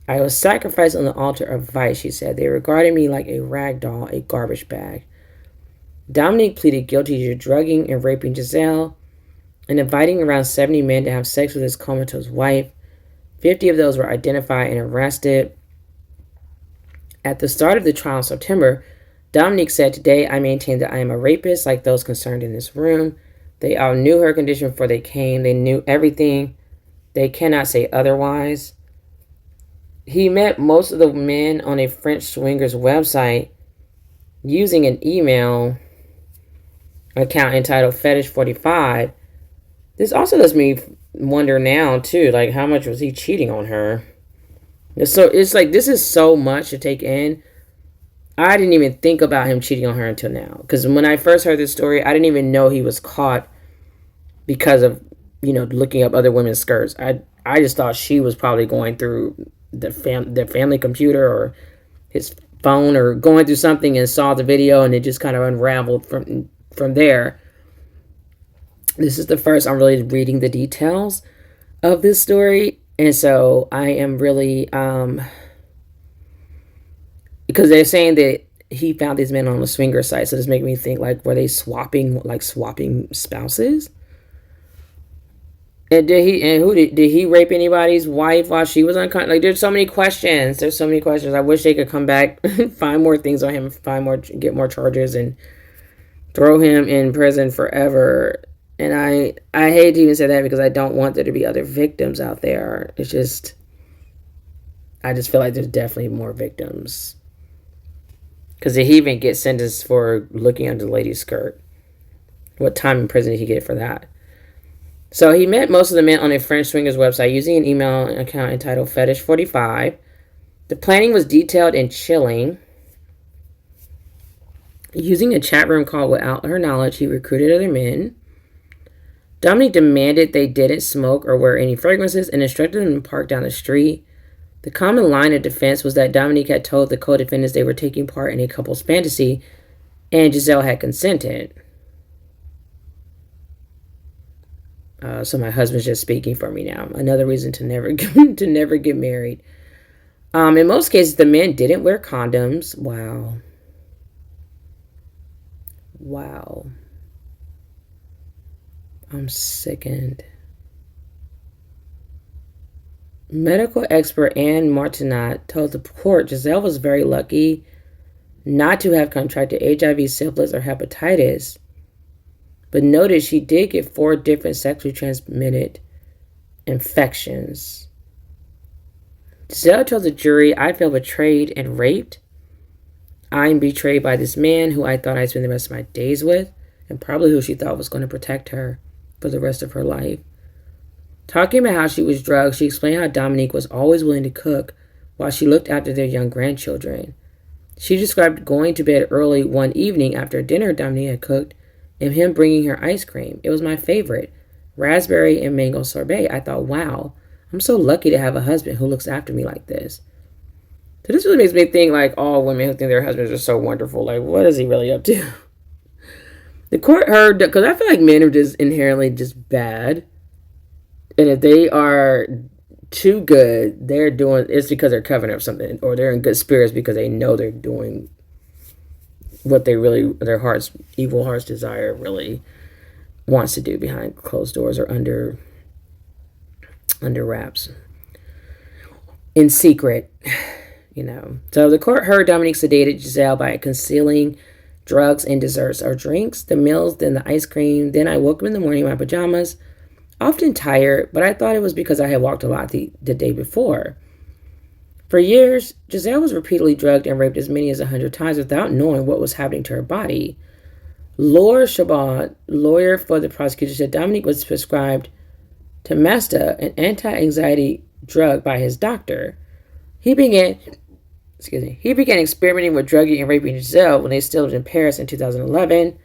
I was sacrificed on the altar of vice, she said. They regarded me like a rag doll, a garbage bag. Dominique pleaded guilty to drugging and raping Giséle and inviting around 70 men to have sex with his comatose wife. 50 of those were identified and arrested. At the start of the trial in September, Dominique said, today I maintain that I am a rapist like those concerned in this room. They all knew her condition before they came. They knew everything. They cannot say otherwise. He met most of the men on a French swingers website using an email account entitled Fetish 45. This also does me wonder now, too, like how much was he cheating on her? So it's like this is so much to take in. I didn't even think about him cheating on her until now. Because when I first heard this story, I didn't even know he was caught because of, looking up other women's skirts. I just thought she was probably going through the family computer or his phone or going through something and saw the video and it just kind of unraveled from there. This is the first I'm really reading the details of this story. And so I am really... because they're saying that he found these men on a swinger site. So this makes me think, like, were they swapping spouses? And did he rape anybody's wife while she was unconscious? Like, there's so many questions. I wish they could come back, find more things on him, get more charges, and throw him in prison forever. And I hate to even say that because I don't want there to be other victims out there. It's just, I just feel like there's definitely more victims. Because did he even get sentenced for looking under the lady's skirt? What time in prison did he get for that? So he met most of the men on a French swingers website using an email account entitled Fetish 45. The planning was detailed and chilling. Using a chat room call without her knowledge, he recruited other men. Dominique demanded they didn't smoke or wear any fragrances and instructed them to park down the street. The common line of defense was that Dominique had told the co-defendants they were taking part in a couple's fantasy, and Giséle had consented. So my husband's just speaking for me now. Another reason to never get married. In most cases, the men didn't wear condoms. Wow. I'm sickened. Medical expert Anne Martinat told the court Giséle was very lucky not to have contracted HIV, syphilis, or hepatitis, but noted she did get 4 different sexually transmitted infections. Gisèle told the jury, "I felt betrayed and raped. I'm betrayed by this man who I thought I'd spend the rest of my days with, and probably who she thought was going to protect her for the rest of her life." Talking about how she was drugged, she explained how Dominique was always willing to cook while she looked after their young grandchildren. She described going to bed early one evening after dinner Dominique had cooked and him bringing her ice cream. "It was my favorite, raspberry and mango sorbet. I thought, wow, I'm so lucky to have a husband who looks after me like this." So this really makes me think like all women who think their husbands are so wonderful. Like, what is he really up to? The court heard, because I feel like men are just inherently just bad. And if they are too good, they're doing, it's because they're covering up something, or they're in good spirits because they know they're doing what they really, their hearts, evil heart's desire really wants to do behind closed doors or under wraps, in secret, you know. So the court heard Dominique sedated Gisèle by concealing drugs and desserts or drinks, the meals, then the ice cream. "Then I woke up in the morning in my pajamas, often tired, but I thought it was because I had walked a lot the day before." For years, Gisèle was repeatedly drugged and raped as many as 100 times without knowing what was happening to her body. Laura Chabot, lawyer for the prosecutor, said Dominique was prescribed Temesta, an anti-anxiety drug, by his doctor. He began experimenting with drugging and raping Gisèle when they still lived in Paris in 2011.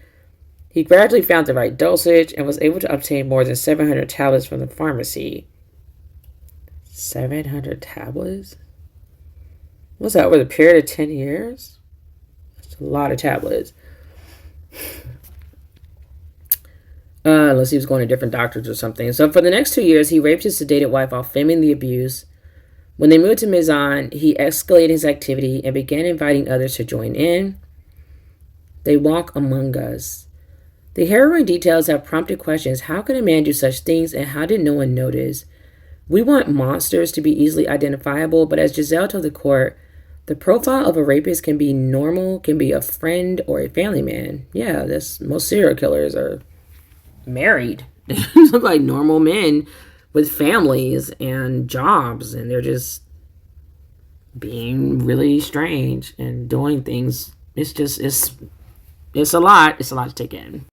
He gradually found the right dosage and was able to obtain more than 700 tablets from the pharmacy. 700 tablets? What's that, over the period of 10 years? That's a lot of tablets. Unless he was going to different doctors or something. So for the next 2 years, he raped his sedated wife while filming the abuse. When they moved to Maison, he escalated his activity and began inviting others to join in. "They walk among us." The harrowing details have prompted questions. How could a man do such things, and how did no one notice? "We want monsters to be easily identifiable, but as Gisèle told the court, the profile of a rapist can be normal, can be a friend or a family man." Yeah, most serial killers are married. They look like normal men with families and jobs, and they're just being really strange and doing things. It's a lot. It's a lot to take in.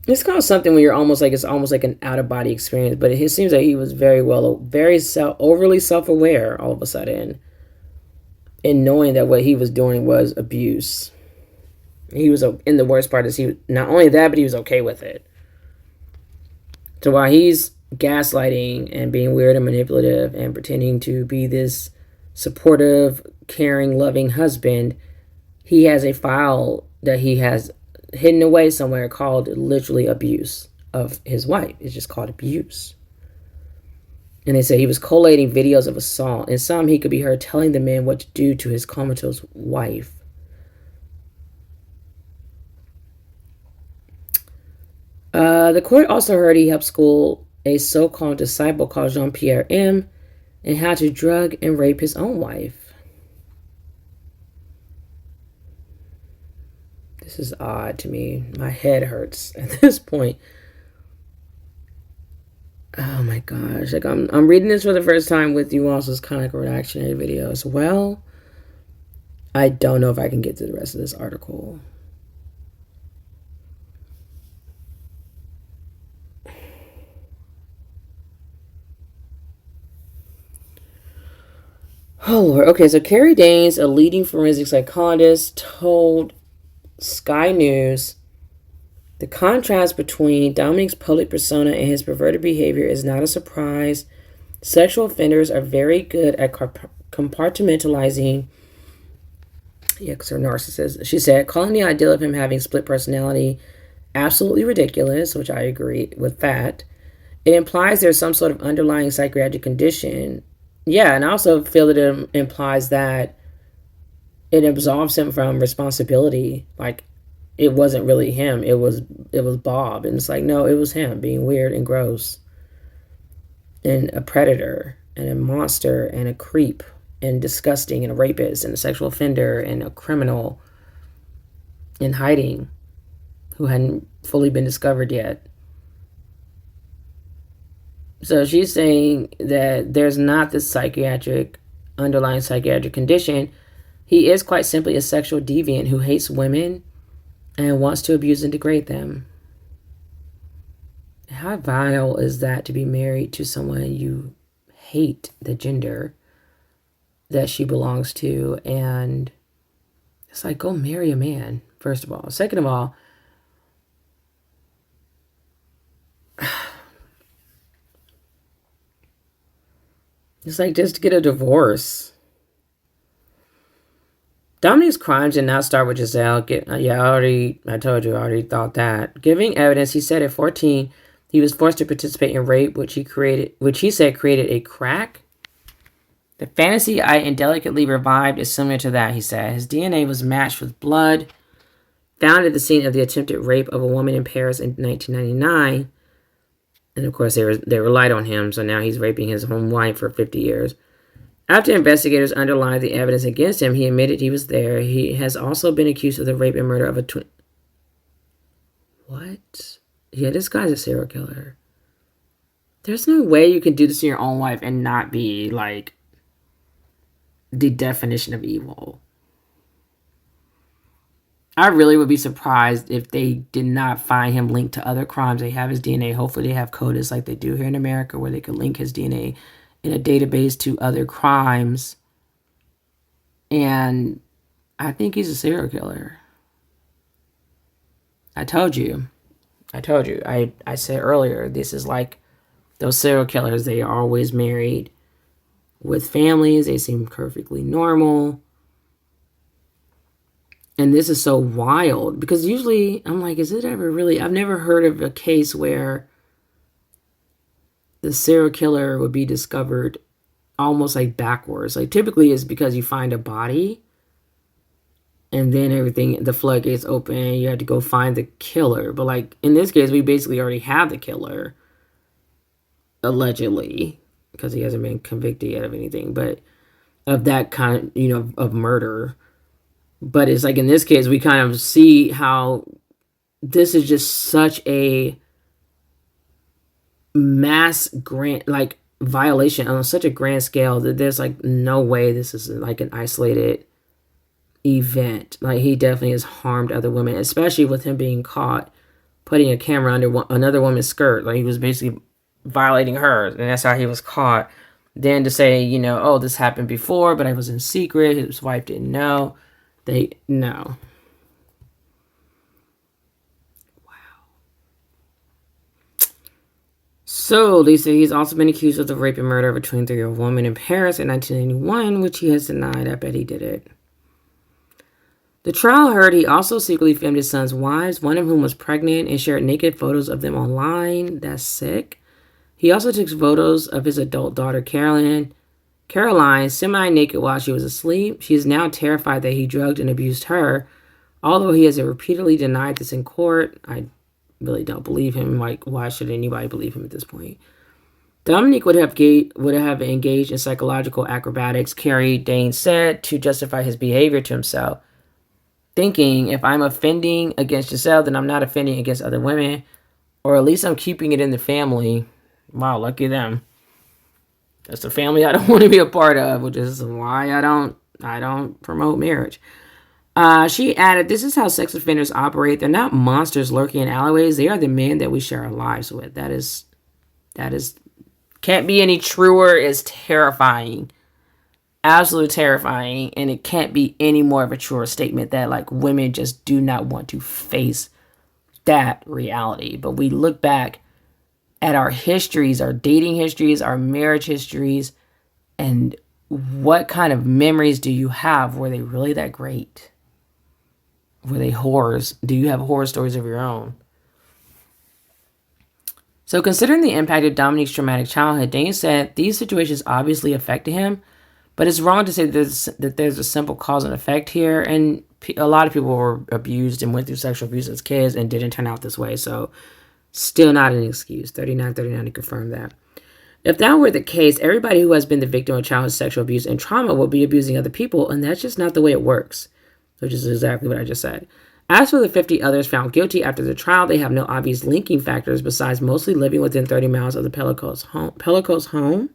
It's called something when you're almost like, it's almost like an out of body experience, but it seems like he was overly self-aware all of a sudden, and knowing that what he was doing was abuse. He was, in the worst part is he, not only that, but he was okay with it. So while he's gaslighting and being weird and manipulative and pretending to be this supportive, caring, loving husband, he has a file that he has hidden away somewhere called literally abuse of his wife. It's just called abuse. And they say he was collating videos of assault. In some, he could be heard telling the men what to do to his comatose wife. The court also heard he helped school a so-called disciple called Jean-Pierre M. in how to drug and rape his own wife. This is odd to me. My head hurts at this point. Oh my gosh. Like I'm reading this for the first time with you all, so it's kind of like a reactionary video as well. I don't know if I can get to the rest of this article. Oh Lord. Okay, so Carrie Danes, a leading forensic psychologist, told Sky News, "The contrast between Dominique's public persona and his perverted behavior is not a surprise. Sexual offenders are very good at compartmentalizing." Yeah, because they're narcissists. She said, calling the idea of him having split personality absolutely ridiculous, which I agree with that. It implies there's some sort of underlying psychiatric condition. Yeah, and I also feel that it implies that it absolves him from responsibility. Like, it wasn't really him. It was Bob. And it's like, no, it was him being weird and gross and a predator and a monster and a creep and disgusting and a rapist and a sexual offender and a criminal in hiding who hadn't fully been discovered yet. So she's saying that there's not this underlying psychiatric condition. He is quite simply a sexual deviant who hates women and wants to abuse and degrade them. How vile is that, to be married to someone you hate the gender that she belongs to? And it's like, go marry a man, first of all. Second of all, it's like, just get a divorce. Dominique's crimes did not start with Giséle. I told you, I already thought that. Giving evidence, he said at 14, he was forced to participate in rape, which he said created a crack. The fantasy I indelicately revived is similar to that, he said. His DNA was matched with blood found at the scene of the attempted rape of a woman in Paris in 1999. And of course, they relied on him, so now he's raping his own wife for 50 years. After investigators underlined the evidence against him, he admitted he was there. He has also been accused of the rape and murder of a twin. What? Yeah, this guy's a serial killer. There's no way you can do this to your own wife and not be, like, the definition of evil. I really would be surprised if they did not find him linked to other crimes. They have his DNA. Hopefully they have CODIS like they do here in America, where they can link his DNA in a database to other crimes. And I think he's a serial killer. I told you. I said earlier, this is like those serial killers. They are always married with families. They seem perfectly normal. And this is so wild because usually I'm like, is it ever really? I've never heard of a case where the serial killer would be discovered almost like backwards. Like typically it's because you find a body and then the floodgates open. You have to go find the killer. But like in this case, we basically already have the killer, allegedly, because he hasn't been convicted yet of anything, but of that kind of, of murder. But it's like in this case, we kind of see how this is just such a mass violation on such a grand scale that there's like no way this is like an isolated event. Like he definitely has harmed other women, especially with him being caught putting a camera under another woman's skirt. Like he was basically violating her, and that's how he was caught. Then to say, oh, this happened before, but I was in secret. His wife didn't know. No. Wow. So they say he's also been accused of the rape and murder of a 23-year-old woman in Paris in 1991, which he has denied. I bet he did it. The trial heard he also secretly filmed his son's wives, one of whom was pregnant, and shared naked photos of them online. That's sick. He also took photos of his adult daughter, Caroline, semi-naked while she was asleep. She is now terrified that he drugged and abused her. Although he has repeatedly denied this in court, I really don't believe him. Like, why should anybody believe him at this point? Dominique would have engaged in psychological acrobatics, Carrie Dane said, to justify his behavior to himself, thinking, if I'm offending against Giséle, then I'm not offending against other women, or at least I'm keeping it in the family. Wow, lucky them. That's the family I don't want to be a part of, which is why I don't promote marriage. She added, this is how sex offenders operate. They're not monsters lurking in alleyways. They are the men that we share our lives with. That is can't be any truer. Is terrifying. Absolutely terrifying. And it can't be any more of a truer statement that like women just do not want to face that reality. But we look back at our histories, our dating histories, our marriage histories, and what kind of memories do you have? Were they really that great? Were they horrors? Do you have horror stories of your own? So considering the impact of Dominique's traumatic childhood, Dane said these situations obviously affected him, but it's wrong to say that there's a simple cause and effect here. And a lot of people were abused and went through sexual abuse as kids and didn't turn out this way. So still not an excuse. 3939 to confirm that. If that were the case, everybody who has been the victim of childhood sexual abuse and trauma will be abusing other people, and that's just not the way it works, which is exactly what I just said. As for the 50 others found guilty after the trial, they have no obvious linking factors besides mostly living within 30 miles of the Pelicot's home.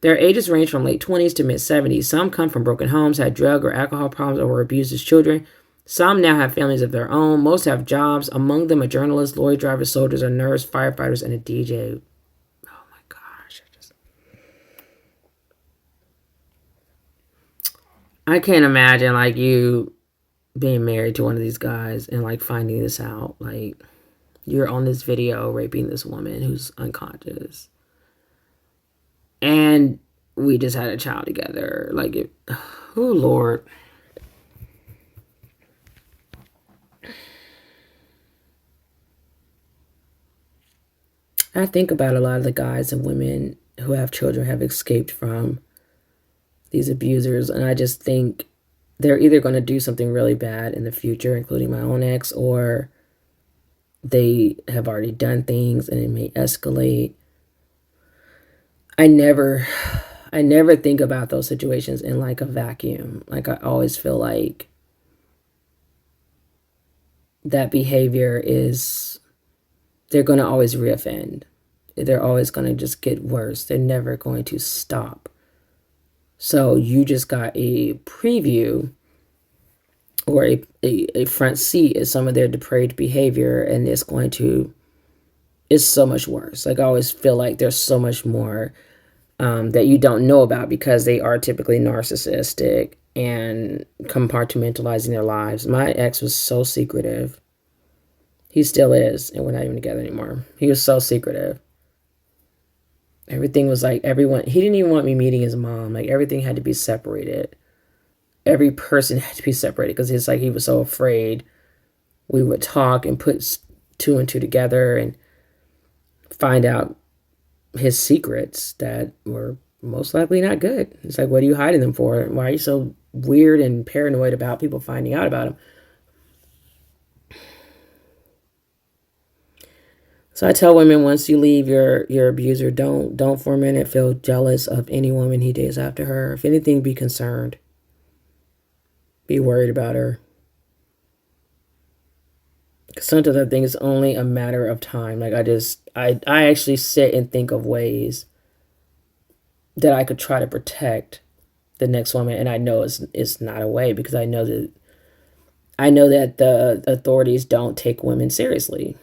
Their ages range from late 20s to mid 70s. Some come from broken homes, had drug or alcohol problems, or were abused as children. Some now have families of their own. Most have jobs, among them a journalist, lorry driver, soldiers, a nurse, firefighters, and a DJ. Oh my gosh. I can't imagine like you being married to one of these guys and like finding this out. Like you're on this video raping this woman who's unconscious. And we just had a child together. Like, oh, Lord. I think about a lot of the guys and women who have children have escaped from these abusers. And I just think they're either going to do something really bad in the future, including my own ex, or they have already done things and it may escalate. I never think about those situations in like a vacuum. Like I always feel like that behavior is, they're going to always reoffend. They're always going to just get worse. They're never going to stop. So you just got a preview or a front seat at some of their depraved behavior, and it's so much worse. Like I always feel like there's so much more that you don't know about because they are typically narcissistic and compartmentalizing their lives. My ex was so secretive. He still is, and we're not even together anymore. He was so secretive. Everything was like everyone. He didn't even want me meeting his mom. Like everything had to be separated. Every person had to be separated because it's like he was so afraid we would talk and put two and two together and find out his secrets that were most likely not good. It's like, what are you hiding them for? Why are you so weird and paranoid about people finding out about him? So I tell women, once you leave your abuser, don't for a minute feel jealous of any woman he dates after her. If anything, be concerned. Be worried about her. Because sometimes I think it's only a matter of time. Like I actually sit and think of ways that I could try to protect the next woman, and I know it's not a way because I know that the authorities don't take women seriously.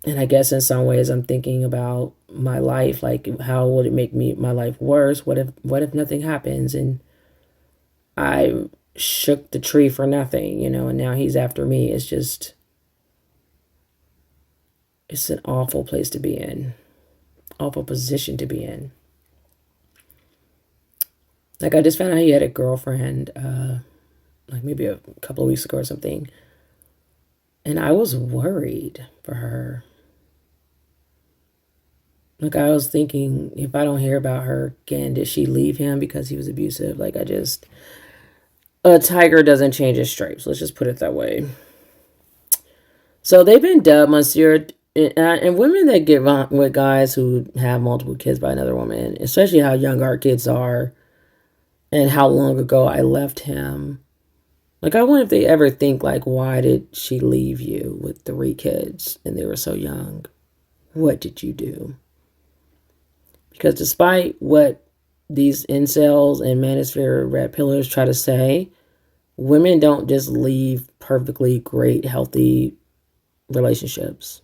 And I guess in some ways I'm thinking about my life, like how would it make my life worse? What if nothing happens and I shook the tree for nothing, and now he's after me. It's an awful place to be in. Awful position to be in. Like I just found out he had a girlfriend, like maybe a couple of weeks ago or something. And I was worried for her. Like I was thinking, if I don't hear about her again, did she leave him because he was abusive? Like a tiger doesn't change its stripes. Let's just put it that way. So they've been dubbed Monsieur, and women that get with guys who have multiple kids by another woman, especially how young our kids are and how long ago I left him. Like, I wonder if they ever think, like, why did she leave you with 3 kids and they were so young? What did you do? Because despite what these incels and manosphere red pillars try to say, women don't just leave perfectly great, healthy relationships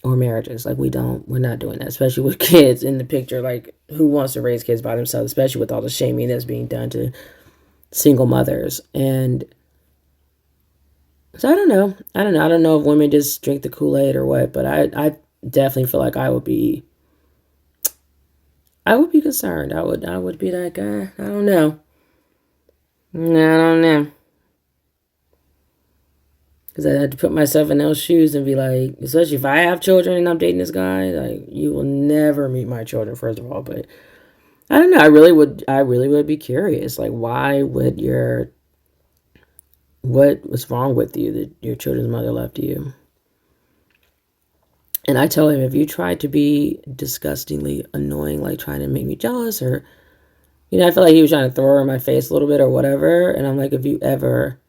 or marriages. Like, we're not doing that, especially with kids in the picture. Like, who wants to raise kids by themselves, especially with all the shaming that's being done to single mothers? And so I don't know. I don't know if women just drink the Kool-Aid or what, but I definitely feel like I would be concerned. I would be like, I don't know. I don't know. Because I had to put myself in those shoes and be like, especially if I have children and I'm dating this guy, like, you will never meet my children, first of all. But I don't know. I really would be curious. Like, why would what was wrong with you that your children's mother left you? And I tell him, if you try to be disgustingly annoying, like trying to make me jealous or You know, I feel like he was trying to throw her in my face a little bit or whatever. And I'm like, if you ever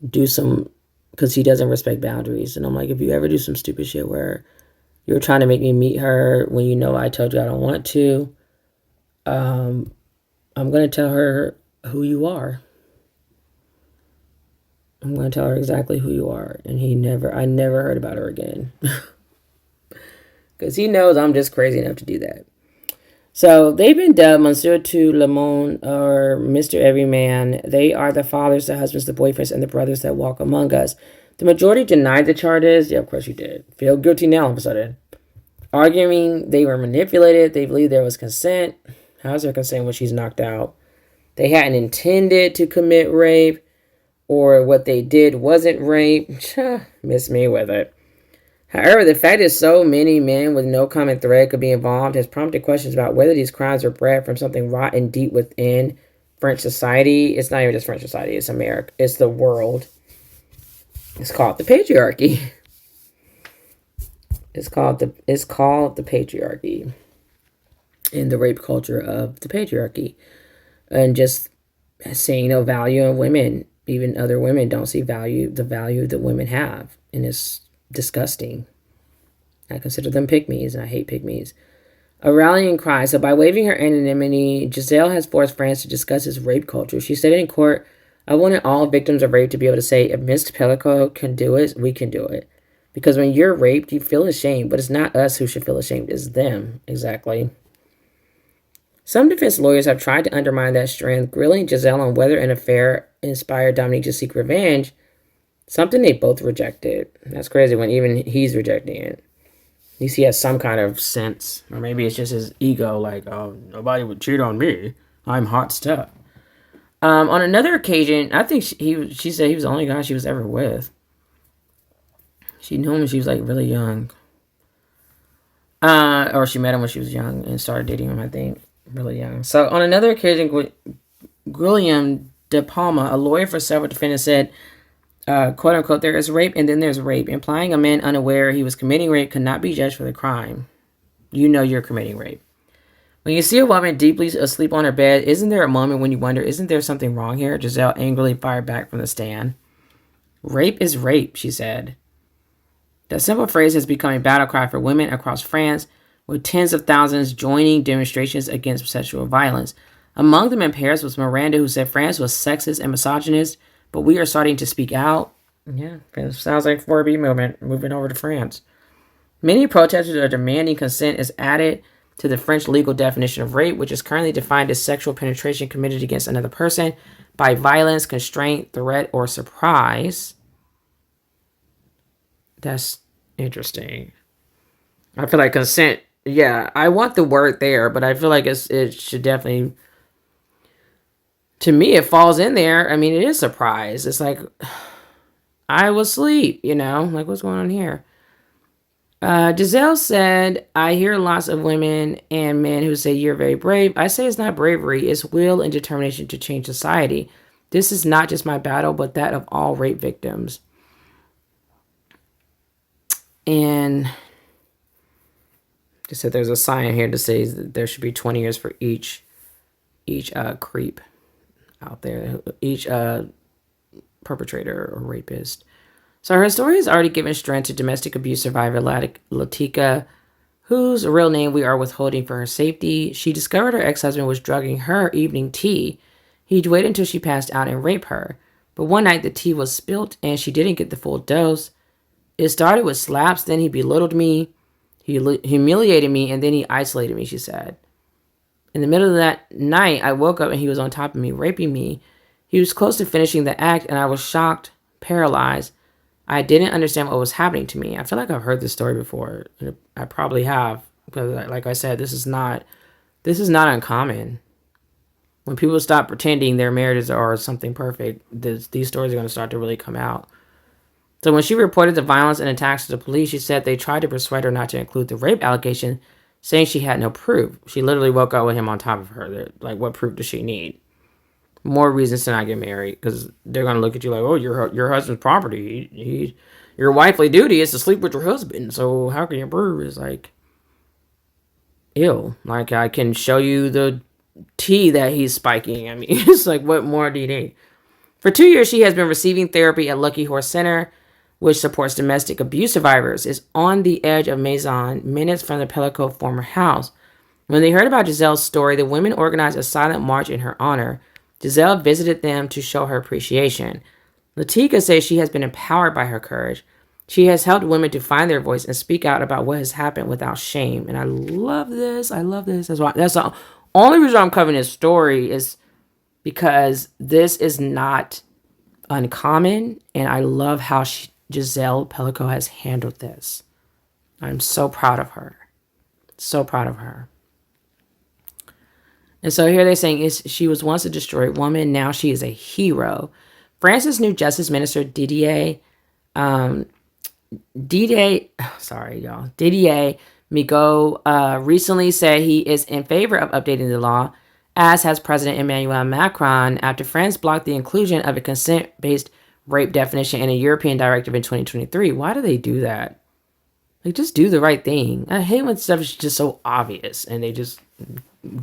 do some, because he doesn't respect boundaries. And I'm like, if you ever do some stupid shit where you're trying to make me meet her when you know I told you I don't want to, I'm going to tell her who you are. I'm going to tell her exactly who you are. And I never heard about her again. Because he knows I'm just crazy enough to do that. So they've been dubbed Monsieur Tout Le Monde or Mr. Everyman. They are the fathers, the husbands, the boyfriends, and the brothers that walk among us. The majority denied the charges. Yeah, of course you did. Feel guilty now all of a sudden. Arguing they were manipulated. They believe there was consent. How's there consent when she's knocked out? They hadn't intended to commit rape, or what they did wasn't rape. Miss me with it. However, the fact that so many men with no common thread could be involved has prompted questions about whether these crimes are bred from something rotten deep within French society. It's not even just French society, it's America. It's the world. It's called the patriarchy. It's called the patriarchy. And the rape culture of the patriarchy. And just seeing no value in women. Even other women don't see the value that women have. And it's disgusting. I consider them pygmies, and I hate pygmies. A rallying cry. So by waiving her anonymity, Giséle has forced France to discuss his rape culture. She said in court, I wanted all victims of rape to be able to say, if Ms. Pelicot can do it, we can do it. Because when you're raped, you feel ashamed, but it's not us who should feel ashamed, it's them. Exactly. Some defense lawyers have tried to undermine that strength, grilling Giséle on whether an affair inspired Dominique to seek revenge, something they both rejected. That's crazy when even he's rejecting it. At least he has some kind of sense. Or maybe it's just his ego, like, oh, nobody would cheat on me. I'm hot stuff. On another occasion, I think she said he was the only guy she was ever with. She knew him when she was, like, really young. Or she met him when she was young and started dating him, I think, really young. So on another occasion, Guillaume de Palma, a lawyer for several defendants, said, quote unquote, there is rape and then there's rape, implying a man unaware he was committing rape could not be judged for the crime. You know you're committing rape. When you see a woman deeply asleep on her bed, isn't there a moment when you wonder, isn't there something wrong here? Giséle angrily fired back from the stand. Rape is rape, she said. That simple phrase has become a battle cry for women across France, with tens of thousands joining demonstrations against sexual violence. Among them in Paris was Miranda, who said France was sexist and misogynist, but we are starting to speak out. Yeah, it sounds like 4B movement moving over to France. Many protesters are demanding consent is added to the French legal definition of rape, which is currently defined as sexual penetration committed against another person by violence, constraint, threat, or surprise. That's interesting. I feel like consent, yeah, I want the word there, but I feel like it should definitely, to me, it falls in there. I mean, it is surprise. It's like, I was asleep, you know, like what's going on here? Giséle said, I hear lots of women and men who say you're very brave. I say it's not bravery, it's will and determination to change society. This is not just my battle, but that of all rape victims. And they said there's a sign here that says that there should be 20 years for each creep out there, each perpetrator or rapist. So her story has already given strength to domestic abuse survivor Latika, whose real name we are withholding for her safety. She discovered her ex-husband was drugging her evening tea. He'd wait until she passed out and rape her. But one night the tea was spilt and she didn't get the full dose. It started with slaps, then he belittled me, he humiliated me, and then he isolated me, she said. In the middle of that night, I woke up and he was on top of me, raping me. He was close to finishing the act and I was shocked, paralyzed. I didn't understand what was happening to me. I feel like I've heard this story before. I probably have, because like I said, this is not uncommon. When people stop pretending their marriages are something perfect, these stories are going to start to really come out. So when she reported the violence and attacks to the police, she said they tried to persuade her not to include the rape allegation, saying she had no proof. She literally woke up with him on top of her. Like, what proof does she need? More reasons to not get married, because they're going to look at you like, oh, your husband's property. Your wifely duty is to sleep with your husband, so how can you prove? It's like, ew. Like, I can show you the tea that he's spiking. I mean, it's like, what more do you need? For 2 years, she has been receiving therapy at Lucky Horse Center, which supports domestic abuse survivors, is on the edge of Maison, minutes from the Pelicot former house. When they heard about Gisèle's story, the women organized a silent march in her honor. Gisèle visited them to show her appreciation. Latika says she has been empowered by her courage. She has helped women to find their voice and speak out about what has happened without shame. And I love this. I love this. That's the only reason I'm covering this story is because this is not uncommon. And I love how Gisèle Pelicot has handled this. I'm so proud of her. So proud of her. And so here they're saying she was once a destroyed woman. Now she is a hero. France's new Justice Minister Didier Migaud recently said he is in favor of updating the law, as has President Emmanuel Macron, after France blocked the inclusion of a consent-based rape definition in a European directive in 2023. Why do they do that? Like, just do the right thing. I hate when stuff is just so obvious and they just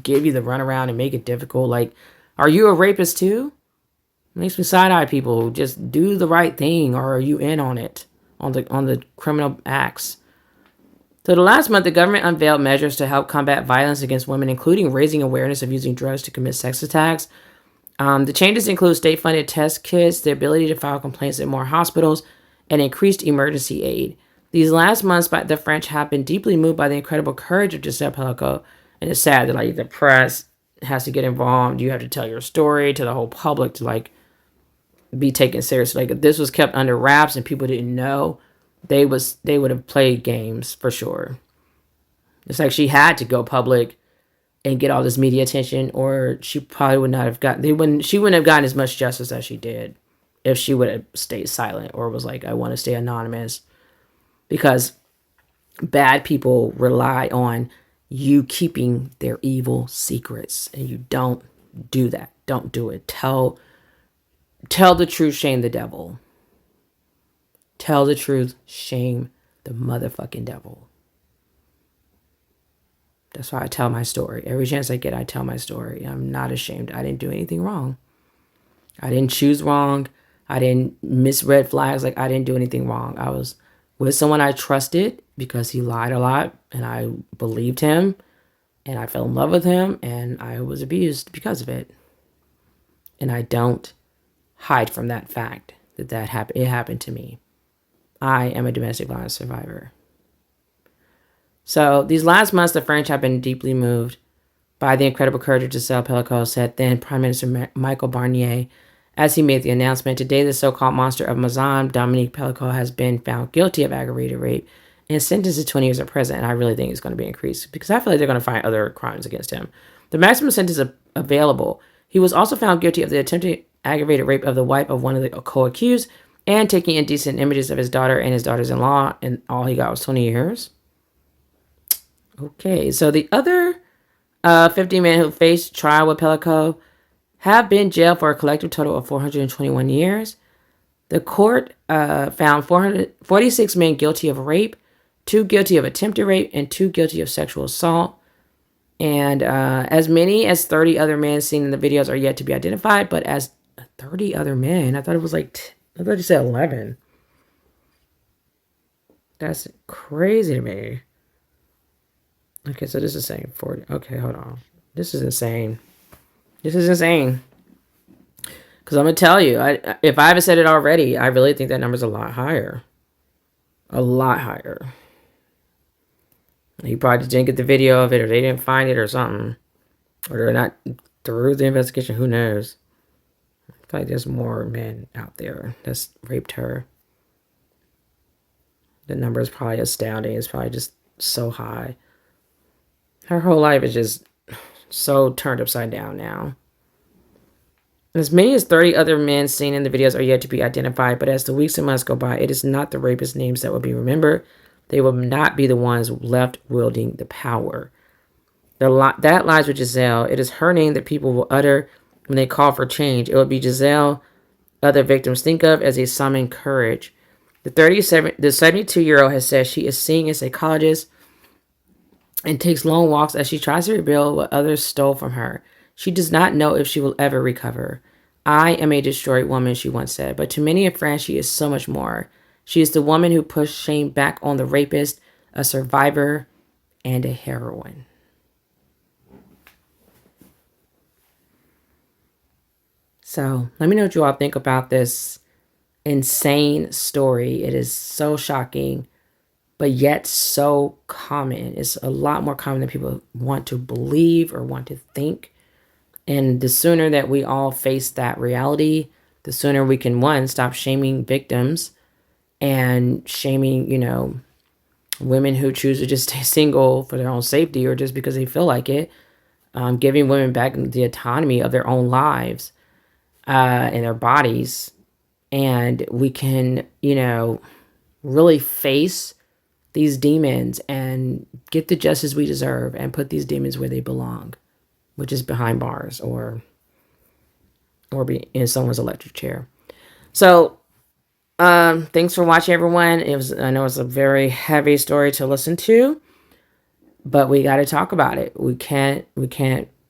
give you the runaround and make it difficult. Like, are you a rapist too? Makes me side-eye people. Just do the right thing, or are you in on it? On the criminal acts. So the last month, the government unveiled measures to help combat violence against women, including raising awareness of using drugs to commit sex attacks. The changes include state-funded test kits, the ability to file complaints at more hospitals, and increased emergency aid. These last months, the French have been deeply moved by the incredible courage of Gisèle Pelicot, and it's sad that like the press has to get involved. You have to tell your story to the whole public to like be taken seriously. Like if this was kept under wraps and people didn't know, they would have played games for sure. It's like she had to go public and get all this media attention, or she probably would not have gotten. She wouldn't have gotten as much justice as she did if she would have stayed silent or was like, I want to stay anonymous, because bad people rely on you keeping their evil secrets, and you don't do that. Don't do it. Tell the truth, shame the devil. Tell the truth, shame the motherfucking devil. That's why I tell my story. Every chance I get, I tell my story. I'm not ashamed. I didn't do anything wrong. I didn't choose wrong. I didn't miss red flags. Like, I didn't do anything wrong. I was with someone I trusted because he lied a lot, and I believed him, and I fell in love with him, and I was abused because of it. And I don't hide from that fact that happened. It happened to me. I am a domestic violence survivor. So these last months, the French have been deeply moved by the incredible courage of Gisèle Pelicot, said then Prime Minister Michael Barnier, as he made the announcement. Today, the so-called monster of Maison, Dominique Pelicot, has been found guilty of aggravated rape and sentenced to 20 years in prison. And I really think it's going to be increased because I feel like they're going to find other crimes against him. The maximum sentence available. He was also found guilty of the attempted aggravated rape of the wife of one of the co-accused and taking indecent images of his daughter and his daughters-in-law, and all he got was 20 years. Okay, so the other 50 men who faced trial with Pelicot have been jailed for a collective total of 421 years. The court found 446 men guilty of rape, 2 guilty of attempted rape, and 2 guilty of sexual assault. And as many as 30 other men seen in the videos are yet to be identified, but as 30 other men, I thought it was like, I thought you said 11. That's crazy to me. Okay, so this is saying 40. Okay, hold on. This is insane. This is insane. Because I'm going to tell you, if I haven't said it already, I really think that number's a lot higher. A lot higher. He probably didn't get the video of it, or they didn't find it, or something. Or they're not through the investigation. Who knows? I feel like there's more men out there that's raped her. The number is probably astounding. It's probably just so high. Her whole life is just so turned upside down now. As many as 30 other men seen in the videos are yet to be identified, but as the weeks and months go by, it is not the rapist names that will be remembered. They will not be the ones left wielding the power. That lies with Gisèle. It is her name that people will utter when they call for change. It will be Gisèle other victims think of as they summon courage. The 72-year-old has said she is seeing a psychologist and takes long walks as she tries to rebuild what others stole from her. She does not know if she will ever recover. I am a destroyed woman, she once said, but to many of France, she is so much more. She is the woman who pushed shame back on the rapist, a survivor, and a heroine. So let me know what you all think about this insane story. It is so shocking, but yet so common. It's a lot more common than people want to believe or want to think. And the sooner that we all face that reality, the sooner we can, one, stop shaming victims and shaming, women who choose to just stay single for their own safety or just because they feel like it. Giving women back the autonomy of their own lives and their bodies. And we can, really face these demons and get the justice we deserve and put these demons where they belong, which is behind bars or be in someone's electric chair. So thanks for watching, everyone. I know it's a very heavy story to listen to, but we got to talk about it. We can't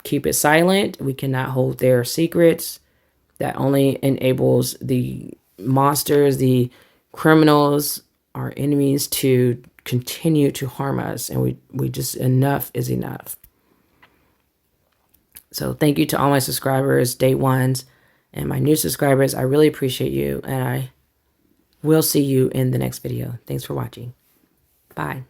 keep it silent. We cannot hold their secrets. That only enables the monsters, the criminals, our enemies to continue to harm us. And we just, enough is enough. So thank you to all my subscribers, day ones, and my new subscribers. I really appreciate you. And I will see you in the next video. Thanks for watching. Bye.